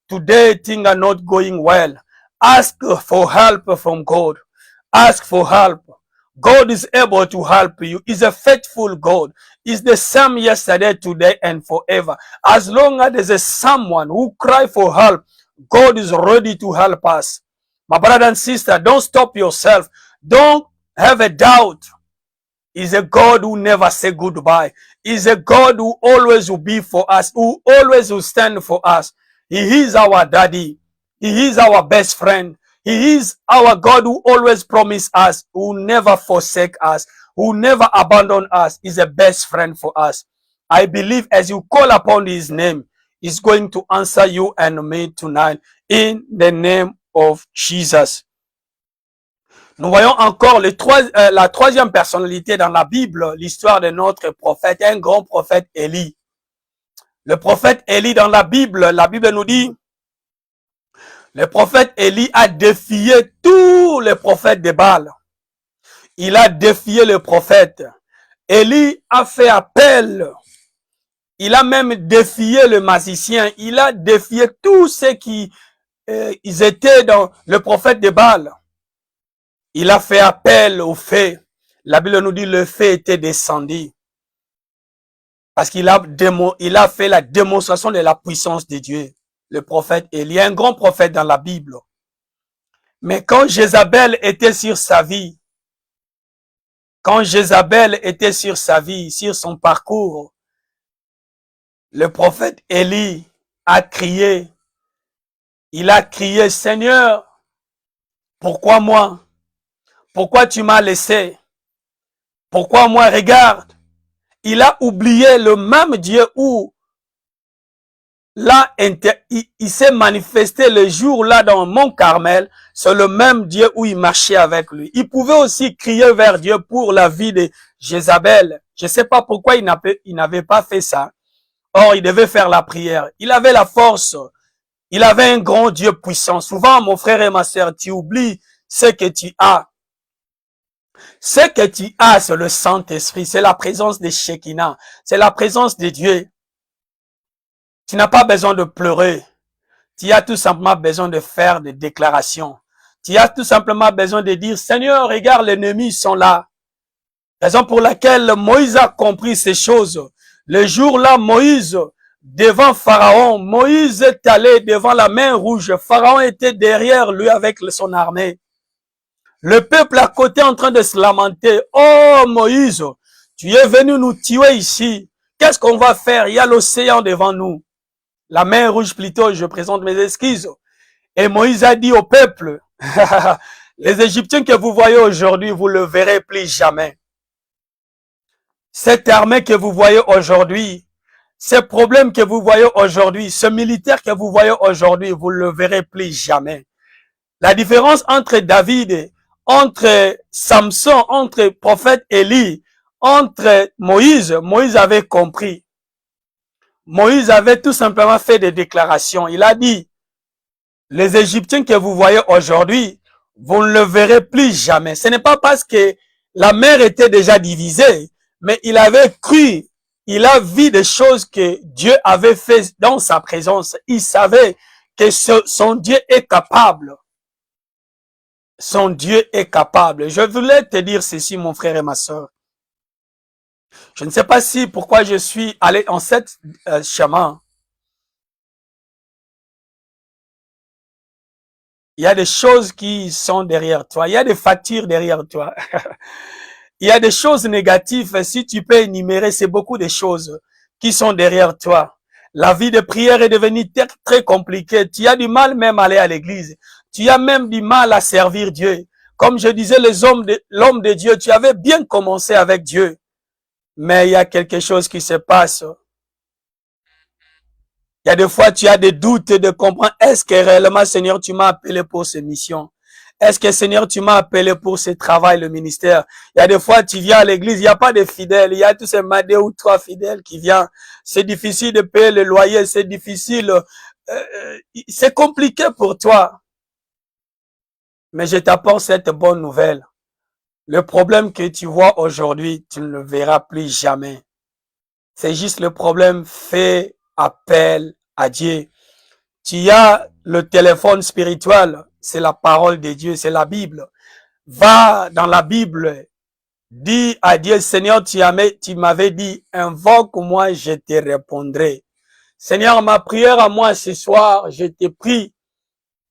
Today, things are not going well. Ask for help from God. Ask for help. God is able to help you. He's a faithful God. He's the same yesterday, today, and forever. As long as there's someone who cry for help, God is ready to help us. My brother and sister, don't stop yourself. Don't have a doubt. He's a God who never say goodbye. He's a God who always will be for us, who always will stand for us. He is our daddy. He is our best friend. He is our God who always promise us, who never forsake us, who never abandon us. He's a best friend for us. I believe as you call upon his name, he's going to answer you and me tonight in the name of Jesus. Nous voyons encore la troisième personnalité dans la Bible, l'histoire de notre prophète, un grand prophète Élie. Le prophète Élie dans la Bible nous dit, le prophète Élie a défié tous les prophètes de Baal. Il a défié le prophète. Élie a fait appel Il a même défié le magicien. Il a défié tous ceux qui ils étaient dans le prophète de Baal. Il a fait appel au feu. La Bible nous dit le feu était descendu. Parce qu'il a fait la démonstration de la puissance de Dieu. Le prophète Élie, il y a un grand prophète dans la Bible. Mais quand Jézabel était sur sa vie, sur son parcours, le prophète Élie a crié. Il a crié, Seigneur, pourquoi moi? Pourquoi tu m'as laissé? Pourquoi moi? Regarde. Il a oublié le même Dieu où là, il s'est manifesté le jour là dans Mont Carmel. C'est le même Dieu où il marchait avec lui. Il pouvait aussi crier vers Dieu pour la vie de Jézabel. Je ne sais pas pourquoi il n'avait pas fait ça. Or, il devait faire la prière. Il avait la force. Il avait un grand Dieu puissant. Souvent, mon frère et ma sœur, tu oublies ce que tu as. Ce que tu as, c'est le Saint-Esprit. C'est la présence de Shekinah. C'est la présence de Dieu. Tu n'as pas besoin de pleurer. Tu as tout simplement besoin de faire des déclarations. Tu as tout simplement besoin de dire, Seigneur, regarde, les ennemis sont là. Raison pour laquelle Moïse a compris ces choses. Le jour-là, Moïse, devant Pharaon, Moïse est allé devant la mer rouge. Pharaon était derrière lui avec son armée. Le peuple à côté en train de se lamenter. Oh Moïse, tu es venu nous tuer ici. Qu'est-ce qu'on va faire? Il y a l'océan devant nous. La mer rouge plutôt, je présente mes excuses. Et Moïse a dit au peuple, les Égyptiens que vous voyez aujourd'hui, vous le verrez plus jamais. Cette armée que vous voyez aujourd'hui, ces problèmes que vous voyez aujourd'hui, ce militaire que vous voyez aujourd'hui, vous le verrez plus jamais. La différence entre David, entre Samson, entre prophète Élie, entre Moïse, Moïse avait compris. Moïse avait tout simplement fait des déclarations. Il a dit, les Égyptiens que vous voyez aujourd'hui, vous ne le verrez plus jamais. Ce n'est pas parce que la mer était déjà divisée, mais il avait cru, il a vu des choses que Dieu avait fait dans sa présence. Il savait que son Dieu est capable. Son Dieu est capable. Je voulais te dire ceci, mon frère et ma soeur. Je ne sais pas si pourquoi je suis allé en cette chemin. Il y a des choses qui sont derrière toi. Il y a des factures derrière toi. Il y a des choses négatives. Si tu peux énumérer, c'est beaucoup de choses qui sont derrière toi. La vie de prière est devenue très compliquée. Tu as du mal même à aller à l'église. Tu as même du mal à servir Dieu. Comme je disais, l'homme de Dieu, tu avais bien commencé avec Dieu. Mais il y a quelque chose qui se passe. Il y a des fois, tu as des doutes de comprendre, est-ce que réellement, Seigneur, tu m'as appelé pour ces missions? Est-ce que, Seigneur, tu m'as appelé pour ce travail, le ministère? Il y a des fois, tu viens à l'église, il n'y a pas de fidèles. Il y a tous ces 2 ou 3 fidèles qui viennent. C'est difficile de payer le loyer, c'est difficile. C'est compliqué pour toi. Mais je t'apporte cette bonne nouvelle. Le problème que tu vois aujourd'hui, tu ne le verras plus jamais. C'est juste le problème, fais appel à Dieu. Tu as le téléphone spirituel, c'est la parole de Dieu, c'est la Bible. Va dans la Bible, dis à Dieu, Seigneur, tu m'avais dit, invoque-moi, je te répondrai. Seigneur, ma prière à moi ce soir, je te prie,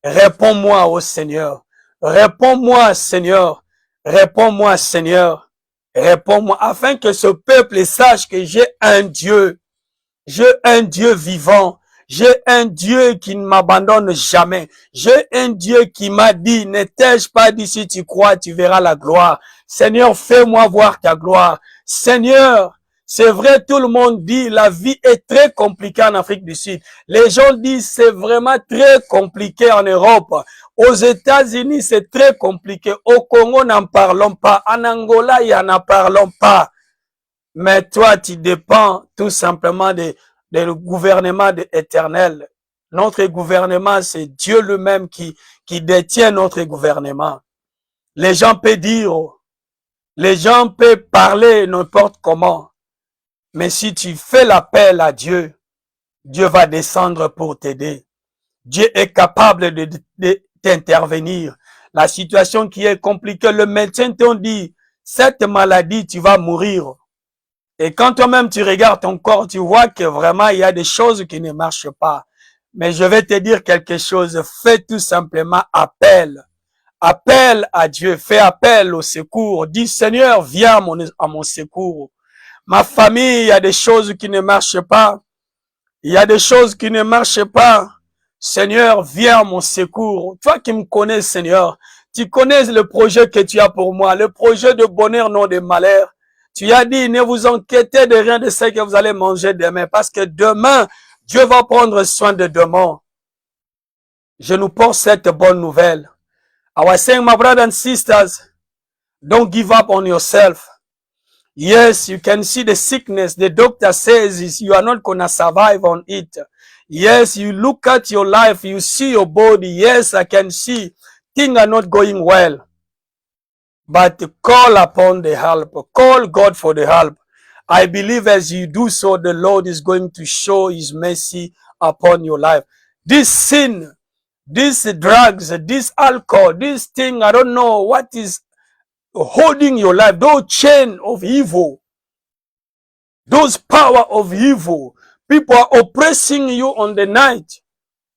réponds-moi au Seigneur. Réponds-moi, Seigneur. Réponds-moi, Seigneur. Réponds-moi, afin que ce peuple sache que j'ai un Dieu. J'ai un Dieu vivant. J'ai un Dieu qui ne m'abandonne jamais. J'ai un Dieu qui m'a dit, ne t'ai-je pas dit, si tu crois, tu verras la gloire. Seigneur, fais-moi voir ta gloire. Seigneur, c'est vrai, tout le monde dit, la vie est très compliquée en Afrique du Sud. Les gens disent, c'est vraiment très compliqué en Europe. Aux États-Unis, c'est très compliqué. Au Congo, n'en parlons pas. En Angola, il y en a parlons pas. Mais toi, tu dépends tout simplement du gouvernement éternel. Notre gouvernement, c'est Dieu lui-même qui détient notre gouvernement. Les gens peuvent dire, les gens peuvent parler n'importe comment. Mais si tu fais l'appel à Dieu, Dieu va descendre pour t'aider. Dieu est capable d'intervenir. La situation qui est compliquée, le médecin t'a dit, cette maladie, tu vas mourir. Et quand toi-même tu regardes ton corps, tu vois que vraiment il y a des choses qui ne marchent pas. Mais je vais te dire quelque chose, fais tout simplement appel. Appelle à Dieu, fais appel au secours. Dis Seigneur, viens à mon secours. Ma famille, il y a des choses qui ne marchent pas. Il y a des choses qui ne marchent pas. Seigneur, viens à mon secours. Toi qui me connais, Seigneur, tu connais le projet que tu as pour moi, le projet de bonheur, non de malheur. Tu as dit, ne vous inquiétez de rien de ce que vous allez manger demain, parce que demain, Dieu va prendre soin de demain. Je nous porte cette bonne nouvelle. I was saying, my brothers and sisters, don't give up on yourself. Yes, you can see the sickness. The doctor says you are not going to survive on it. Yes, you look at your life, you see your body. Yes, I can see things are not going well. But call upon the help. Call God for the help. I believe as you do so, the Lord is going to show His mercy upon your life. This sin, these drugs, this alcohol, this thing, I don't know what is holding your life, those chain of evil, those power of evil, people are oppressing you on the night.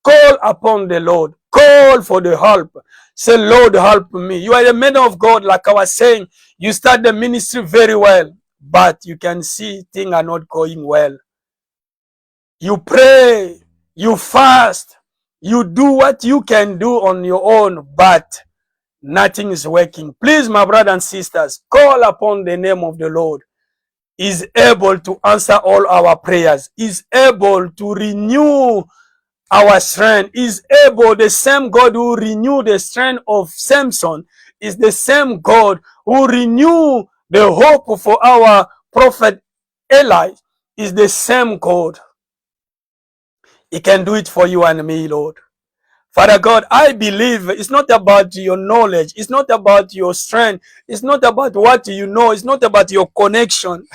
Call upon the Lord. Call for the help. Say, Lord, help me. You are a man of God, like I was saying. You start the ministry very well, but you can see things are not going well. You pray, you fast, you do what you can do on your own, but nothing is working. Please, my brothers and sisters, call upon the name of the Lord. He's able to answer all our prayers. He's able to renew our strength. Is able, the same God who renewed the strength of Samson is the same God who renewed the hope for our prophet Eli, is the same God. He can do it for you and me, Lord. Father God, I believe it's not about your knowledge. It's not about your strength. It's not about what you know. It's not about your connection.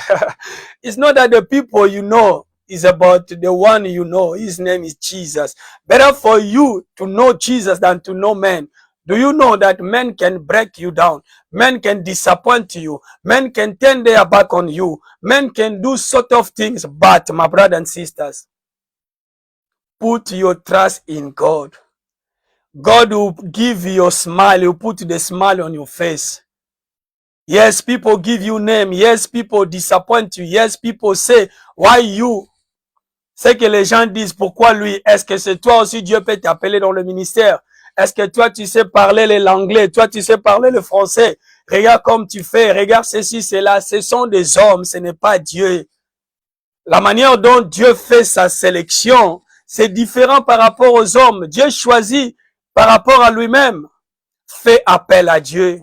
It's not that the people you know. It's about the one you know. His name is Jesus. Better for you to know Jesus than to know men. Do you know that men can break you down? Men can disappoint you. Men can turn their back on you. Men can do sort of things. But my brothers and sisters, put your trust in God. God will give you a smile. He will put the smile on your face. Yes, people give you name. Yes, people disappoint you. Yes, people say, why you? C'est que les gens disent, pourquoi lui? Est-ce que c'est toi aussi, Dieu peut t'appeler dans le ministère? Est-ce que toi, tu sais parler l'anglais? Toi, tu sais parler le français? Regarde comme tu fais. Regarde ceci, cela. Ce sont des hommes. Ce n'est pas Dieu. La manière dont Dieu fait sa sélection, c'est différent par rapport aux hommes. Dieu choisit par rapport à lui-même. Fais appel à Dieu.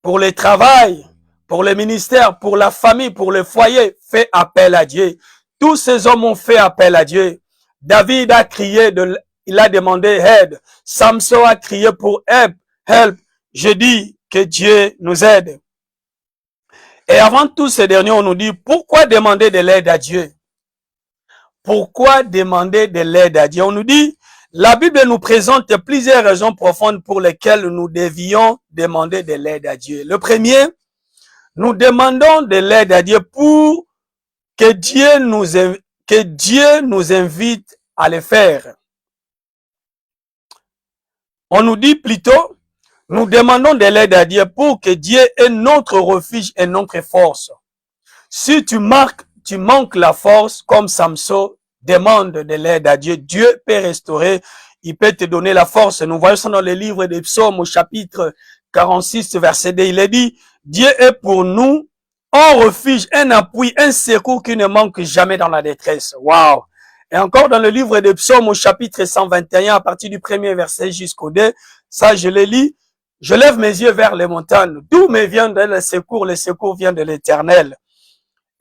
Pour le travail, pour le ministère, pour la famille, pour le foyer, fais appel à Dieu. Tous ces hommes ont fait appel à Dieu. David a crié, il a demandé aide. Samson a crié pour help. Je dis que Dieu nous aide. Et avant tous ces derniers, on nous dit, pourquoi demander de l'aide à Dieu? Pourquoi demander de l'aide à Dieu? On nous dit, la Bible nous présente plusieurs raisons profondes pour lesquelles nous devions demander de l'aide à Dieu. Le premier, nous demandons de l'aide à Dieu pour que Dieu nous invite à le faire. On nous dit plutôt, nous demandons de l'aide à Dieu pour que Dieu est notre refuge et notre force. Si tu manques la force, comme Samson, demande de l'aide à Dieu. Dieu peut restaurer, il peut te donner la force. Nous voyons ça dans le livre des Psaumes au chapitre 46, verset 2. Il est dit, Dieu est pour nous un refuge, un appui, un secours qui ne manque jamais dans la détresse. Waouh! Et encore dans le livre des Psaumes au chapitre 121, à partir du premier verset jusqu'au 2, ça je le lis. Je lève mes yeux vers les montagnes. D'où me vient le secours? Le secours vient de l'Éternel.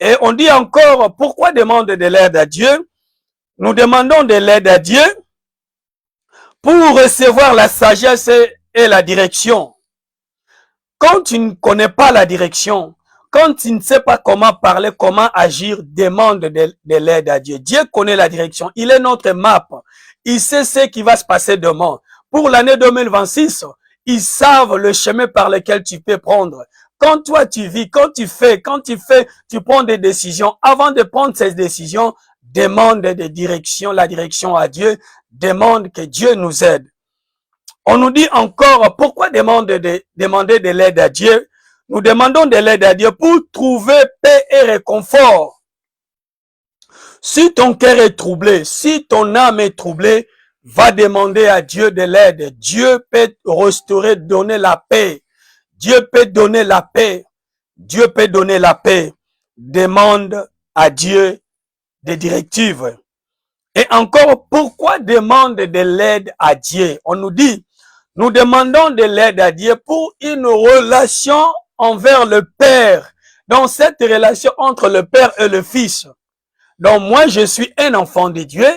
Et on dit encore, pourquoi demander de l'aide à Dieu? Nous demandons de l'aide à Dieu pour recevoir la sagesse et la direction. Quand tu ne connais pas la direction, Quand tu ne sais pas comment parler, comment agir, demande de l'aide à Dieu. Dieu connaît la direction. Il est notre map. Il sait ce qui va se passer demain. Pour l'année 2026, ils savent le chemin par lequel tu peux prendre. Quand toi tu vis, quand tu fais, tu prends des décisions. Avant de prendre ces décisions, demande la direction à Dieu. Demande que Dieu nous aide. On nous dit encore, pourquoi demander de l'aide à Dieu? Nous demandons de l'aide à Dieu pour trouver paix et réconfort. Si ton cœur est troublé, si ton âme est troublée, va demander à Dieu de l'aide. Dieu peut restaurer, donner la paix. Dieu peut donner la paix. Dieu peut donner la paix. Demande à Dieu des directives. Et encore, pourquoi demande de l'aide à Dieu? On nous dit, nous demandons de l'aide à Dieu pour une relation envers le Père. Dans cette relation entre le Père et le Fils. Donc moi, je suis un enfant de Dieu.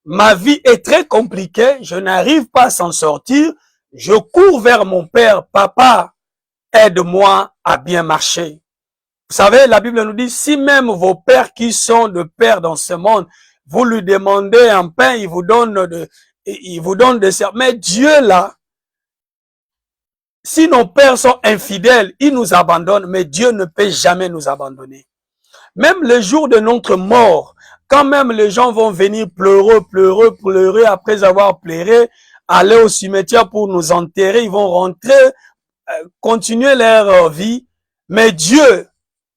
Ma vie est très compliquée. Je n'arrive pas à s'en sortir. Je cours vers mon Père. Papa, aide-moi à bien marcher. Vous savez, la Bible nous dit, si même vos pères qui sont de pères dans ce monde, vous lui demandez un pain, il vous donne de servir. Mais Dieu là, si nos pères sont infidèles, ils nous abandonnent, mais Dieu ne peut jamais nous abandonner. Même le jour de notre mort, quand même les gens vont venir pleurer, après avoir pleuré, aller au cimetière pour nous enterrer, ils vont rentrer, continuer leur vie, mais Dieu,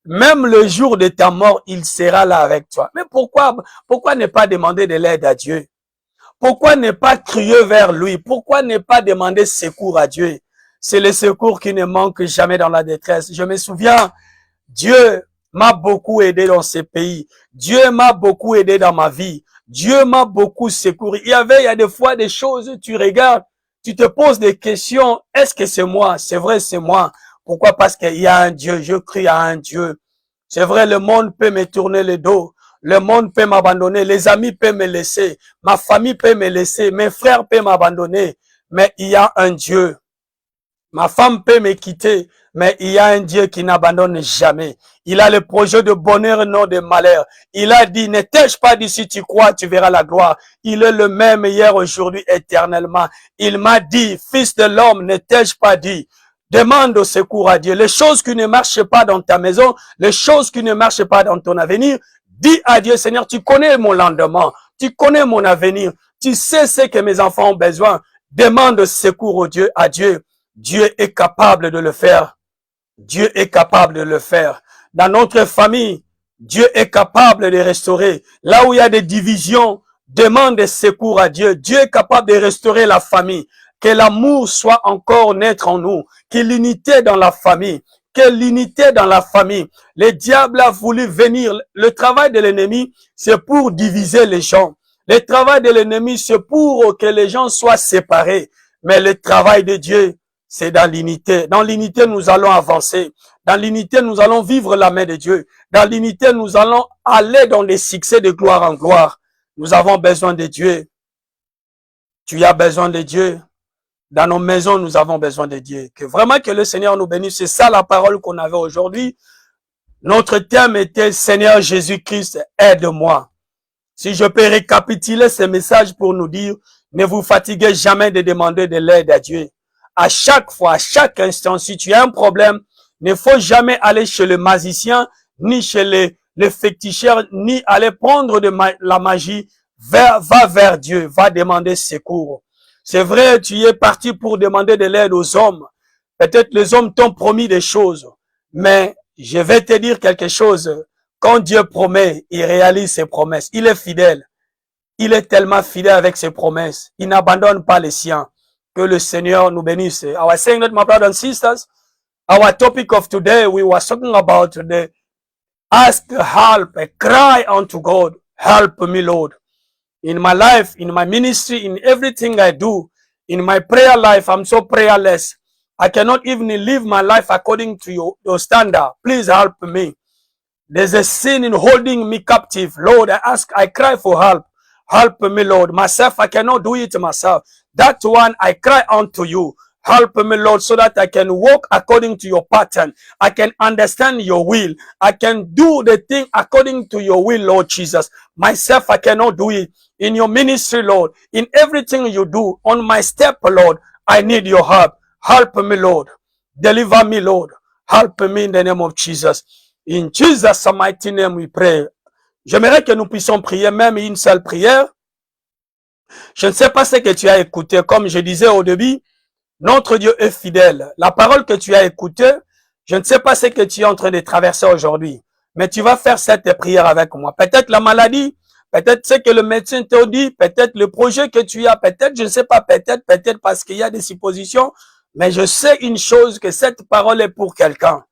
même le jour de ta mort, il sera là avec toi. Mais pourquoi ne pas demander de l'aide à Dieu? Pourquoi ne pas crier vers lui? Pourquoi ne pas demander secours à Dieu? C'est le secours qui ne manque jamais dans la détresse. Je me souviens, Dieu m'a beaucoup aidé dans ce pays. Dieu m'a beaucoup aidé dans ma vie. Dieu m'a beaucoup secouru. Il y a des fois des choses, tu regardes, tu te poses des questions. Est-ce que c'est moi? C'est vrai, c'est moi. Pourquoi? Parce qu'il y a un Dieu. Je crie à un Dieu. C'est vrai, le monde peut me tourner le dos. Le monde peut m'abandonner. Les amis peuvent me laisser. Ma famille peut me laisser. Mes frères peuvent m'abandonner. Mais il y a un Dieu. Ma femme peut me quitter, mais il y a un Dieu qui n'abandonne jamais. Il a le projet de bonheur, non de malheur. Il a dit, ne t'ai-je pas dit, si tu crois, tu verras la gloire. Il est le même hier, aujourd'hui, éternellement. Il m'a dit, fils de l'homme, ne t'ai-je pas dit, demande au secours à Dieu. Les choses qui ne marchent pas dans ta maison, les choses qui ne marchent pas dans ton avenir, dis à Dieu, Seigneur, tu connais mon lendemain, tu connais mon avenir, tu sais ce que mes enfants ont besoin. Demande secours à Dieu. Dieu est capable de le faire. Dieu est capable de le faire. Dans notre famille, Dieu est capable de restaurer. Là où il y a des divisions, demande des secours à Dieu. Dieu est capable de restaurer la famille. Que l'amour soit encore naître en nous. Que l'unité dans la famille. Que l'unité dans la famille. Le diable a voulu venir. Le travail de l'ennemi, c'est pour diviser les gens. Le travail de l'ennemi, c'est pour que les gens soient séparés. Mais le travail de Dieu, c'est dans l'unité. Dans l'unité, nous allons avancer. Dans l'unité, nous allons vivre la main de Dieu. Dans l'unité, nous allons aller dans les succès de gloire en gloire. Nous avons besoin de Dieu. Tu as besoin de Dieu. Dans nos maisons, nous avons besoin de Dieu. Que vraiment que le Seigneur nous bénisse. C'est ça la parole qu'on avait aujourd'hui. Notre thème était Seigneur Jésus-Christ, aide-moi. Si je peux récapituler ce message pour nous dire, ne vous fatiguez jamais de demander de l'aide à Dieu. À chaque fois, à chaque instant, si tu as un problème, ne faut jamais aller chez le magicien, ni chez les féticheurs, ni aller prendre la magie. Va vers Dieu, va demander secours. C'est vrai, tu es parti pour demander de l'aide aux hommes. Peut-être les hommes t'ont promis des choses, mais je vais te dire quelque chose. Quand Dieu promet, il réalise ses promesses. Il est fidèle. Il est tellement fidèle avec ses promesses. Il n'abandonne pas les siens. Que le Seigneur nous bénisse. I was saying that, my brothers and sisters, our topic of today, we were talking about the ask help, cry unto God, help me, Lord. In my life, in my ministry, in everything I do, in my prayer life, I'm so prayerless. I cannot even live my life according to your standard. Please help me. There's a sin in holding me captive. Lord, I cry for help. Help me, Lord. Myself, I cannot do it myself. That one, I cry unto you. Help me, Lord, so that I can walk according to your pattern. I can understand your will. I can do the thing according to your will, Lord Jesus. Myself, I cannot do it. In your ministry, Lord, in everything you do, on my step, Lord, I need your help. Help me, Lord. Deliver me, Lord. Help me in the name of Jesus. In Jesus' mighty name we pray. J'aimerais que nous puissions prier même une seule prière. Je ne sais pas ce que tu as écouté. Comme je disais au début, notre Dieu est fidèle. La parole que tu as écoutée, je ne sais pas ce que tu es en train de traverser aujourd'hui. Mais tu vas faire cette prière avec moi. Peut-être la maladie, peut-être ce que le médecin t'a dit, peut-être le projet que tu as, peut-être, je ne sais pas, peut-être parce qu'il y a des suppositions. Mais je sais une chose, que cette parole est pour quelqu'un.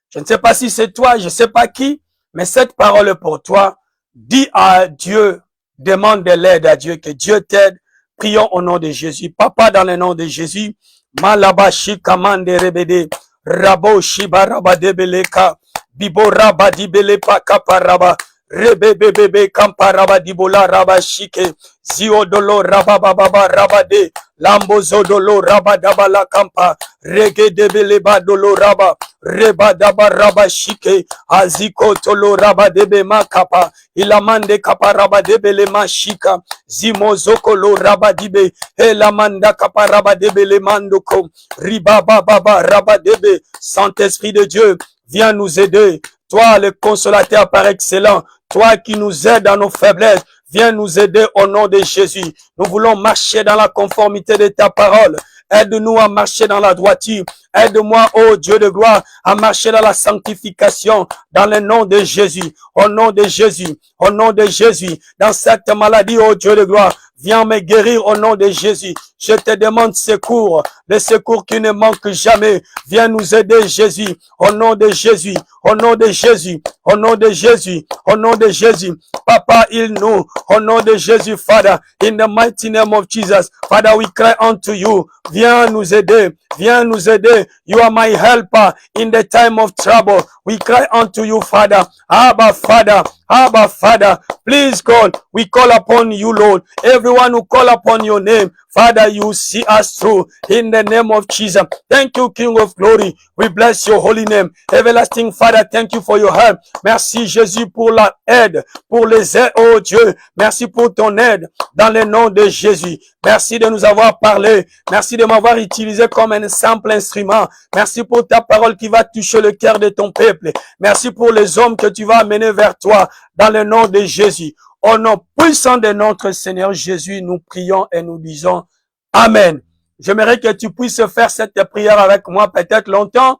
Je ne sais pas si c'est toi, je ne sais pas qui, mais cette parole est pour toi. Dis à Dieu, demande de l'aide à Dieu, que Dieu t'aide. Prions au nom de Jésus. Papa, dans le nom de Jésus, Malabashi Kamande Rebede, Rabo Shiba Rabadebeleka, Bibo Rabadibele Pakaparaba, Rebebebebe Kamparaba Dibola Rabashike, Ziodolo Rabababa Rabade, Lambozodolo Rabadabala Kampa, Regedebele Badolo Raba, Rebadaba Rabashike, Aziko Tolo Rabadebe Makapa, Ilamande Kaparabadebele Mashika, Zimozokolo Rabadibe, Elamanda Kaparabadebele Mandoko, Ribaba Baba Rabadebe, Saint-Esprit de Dieu, viens nous aider. Toi, le consolateur par excellence, toi qui nous aides dans nos faiblesses, viens nous aider au nom de Jésus. Nous voulons marcher dans la conformité de ta parole. Aide-nous à marcher dans la droiture. Aide-moi, ô Dieu de gloire, à marcher dans la sanctification, dans le nom de Jésus, au nom de Jésus, au nom de Jésus. Dans cette maladie, ô Dieu de gloire, viens me guérir au nom de Jésus. Je te demande secours, le secours qui ne manque jamais. Viens nous aider, Jésus, au nom de Jésus, au nom de Jésus, au nom de Jésus, au nom de Jésus. Papa, il nous, au nom de Jésus, Father, in the mighty name of Jesus, Father, we cry unto you. Viens nous aider, viens nous aider. You are my helper in the time of trouble. We cry unto you, Father. Abba, Father. Abba, Father. Please, God, we call upon you, Lord. Everyone who call upon your name, Father, you see us through in the name of Jesus. Thank you, King of glory. We bless your holy name. Everlasting Father, thank you for your help. Merci, Jésus, pour la aide, pour les aides, oh Dieu. Merci pour ton aide dans le nom de Jésus. Merci de nous avoir parlé. Merci de m'avoir utilisé comme un simple instrument. Merci pour ta parole qui va toucher le cœur de ton peuple. Merci pour les hommes que tu vas amener vers toi dans le nom de Jésus. Au nom puissant de notre Seigneur Jésus, nous prions et nous disons Amen. J'aimerais que tu puisses faire cette prière avec moi. Peut-être longtemps,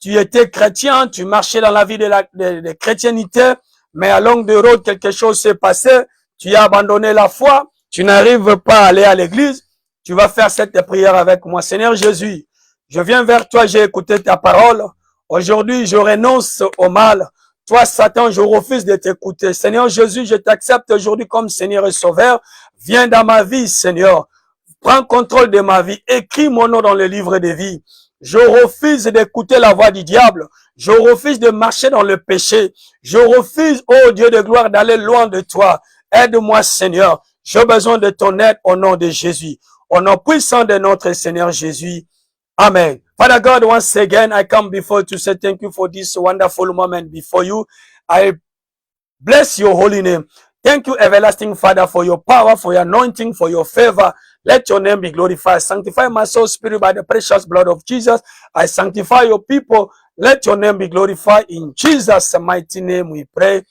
tu étais chrétien, tu marchais dans la vie de chrétienté, mais à longue de route, quelque chose s'est passé. Tu as abandonné la foi. Tu n'arrives pas à aller à l'église. Tu vas faire cette prière avec moi. Seigneur Jésus, je viens vers toi, j'ai écouté ta parole. Aujourd'hui, je renonce au mal. Toi, Satan, je refuse de t'écouter. Seigneur Jésus, je t'accepte aujourd'hui comme Seigneur et Sauveur. Viens dans ma vie, Seigneur. Prends contrôle de ma vie. Écris mon nom dans le livre de vie. Je refuse d'écouter la voix du diable. Je refuse de marcher dans le péché. Je refuse, oh Dieu de gloire, d'aller loin de toi. Aide-moi, Seigneur. J'ai besoin de ton aide au nom de Jésus. Au nom puissant de notre Seigneur Jésus. Amen. Father God, once again, I come before you to say thank you for this wonderful moment before you. I bless your holy name. Thank you, everlasting Father, for your power, for your anointing, for your favor. Let your name be glorified. Sanctify my soul, spirit, by the precious blood of Jesus. I sanctify your people. Let your name be glorified. In Jesus' mighty name we pray.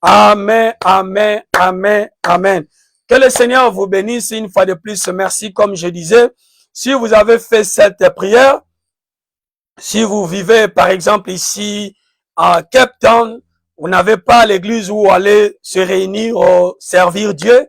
Amen, amen, amen, amen. Que le Seigneur vous bénisse une fois de plus. Merci, comme je disais. Si vous avez fait cette prière, si vous vivez par exemple ici à Cape Town, vous n'avez pas l'église où aller se réunir ou servir Dieu,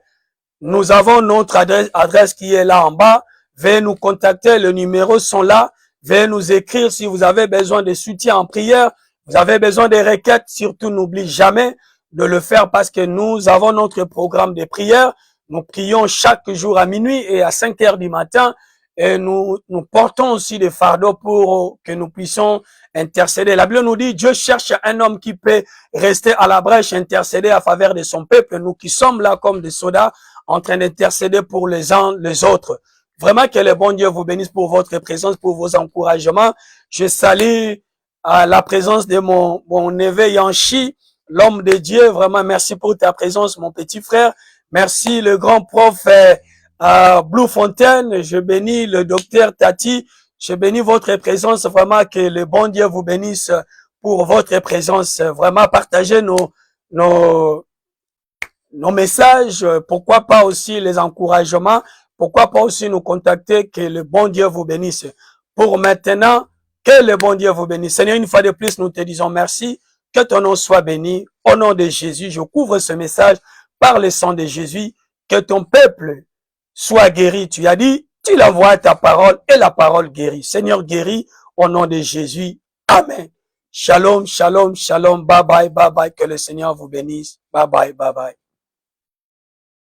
nous avons notre adresse qui est là en bas. Veuillez nous contacter, les numéros sont là. Veuillez nous écrire si vous avez besoin de soutien en prière, vous avez besoin de requêtes. Surtout, n'oubliez jamais de le faire parce que nous avons notre programme de prière. Nous prions chaque jour à minuit et à 5 heures du matin. Et nous portons aussi des fardeaux pour que nous puissions intercéder. La Bible nous dit, Dieu cherche un homme qui peut rester à la brèche, intercéder à faveur de son peuple. Nous qui sommes là comme des soldats, en train d'intercéder pour les uns, les autres. Vraiment que le bon Dieu vous bénisse pour votre présence, pour vos encouragements. Je salue la présence de mon neveu Yanchi, l'homme de Dieu. Vraiment, merci pour ta présence, mon petit frère. Merci le grand prof Blue Fontaine. Je bénis le docteur Tati. Je bénis votre présence. Vraiment que le bon Dieu vous bénisse pour votre présence. Vraiment, partagez nos messages. Pourquoi pas aussi les encouragements. Pourquoi pas aussi nous contacter. Que le bon Dieu vous bénisse. Pour maintenant, que le bon Dieu vous bénisse. Seigneur, une fois de plus, nous te disons merci. Que ton nom soit béni. Au nom de Jésus, je couvre ce message par le sang de Jésus. Que ton peuple soit guéri. Tu as dit, tu l'envoies ta parole et la parole guérit. Seigneur, guéris au nom de Jésus. Amen. Shalom, shalom, shalom. Bye bye, bye bye. Que le Seigneur vous bénisse. Bye bye, bye bye.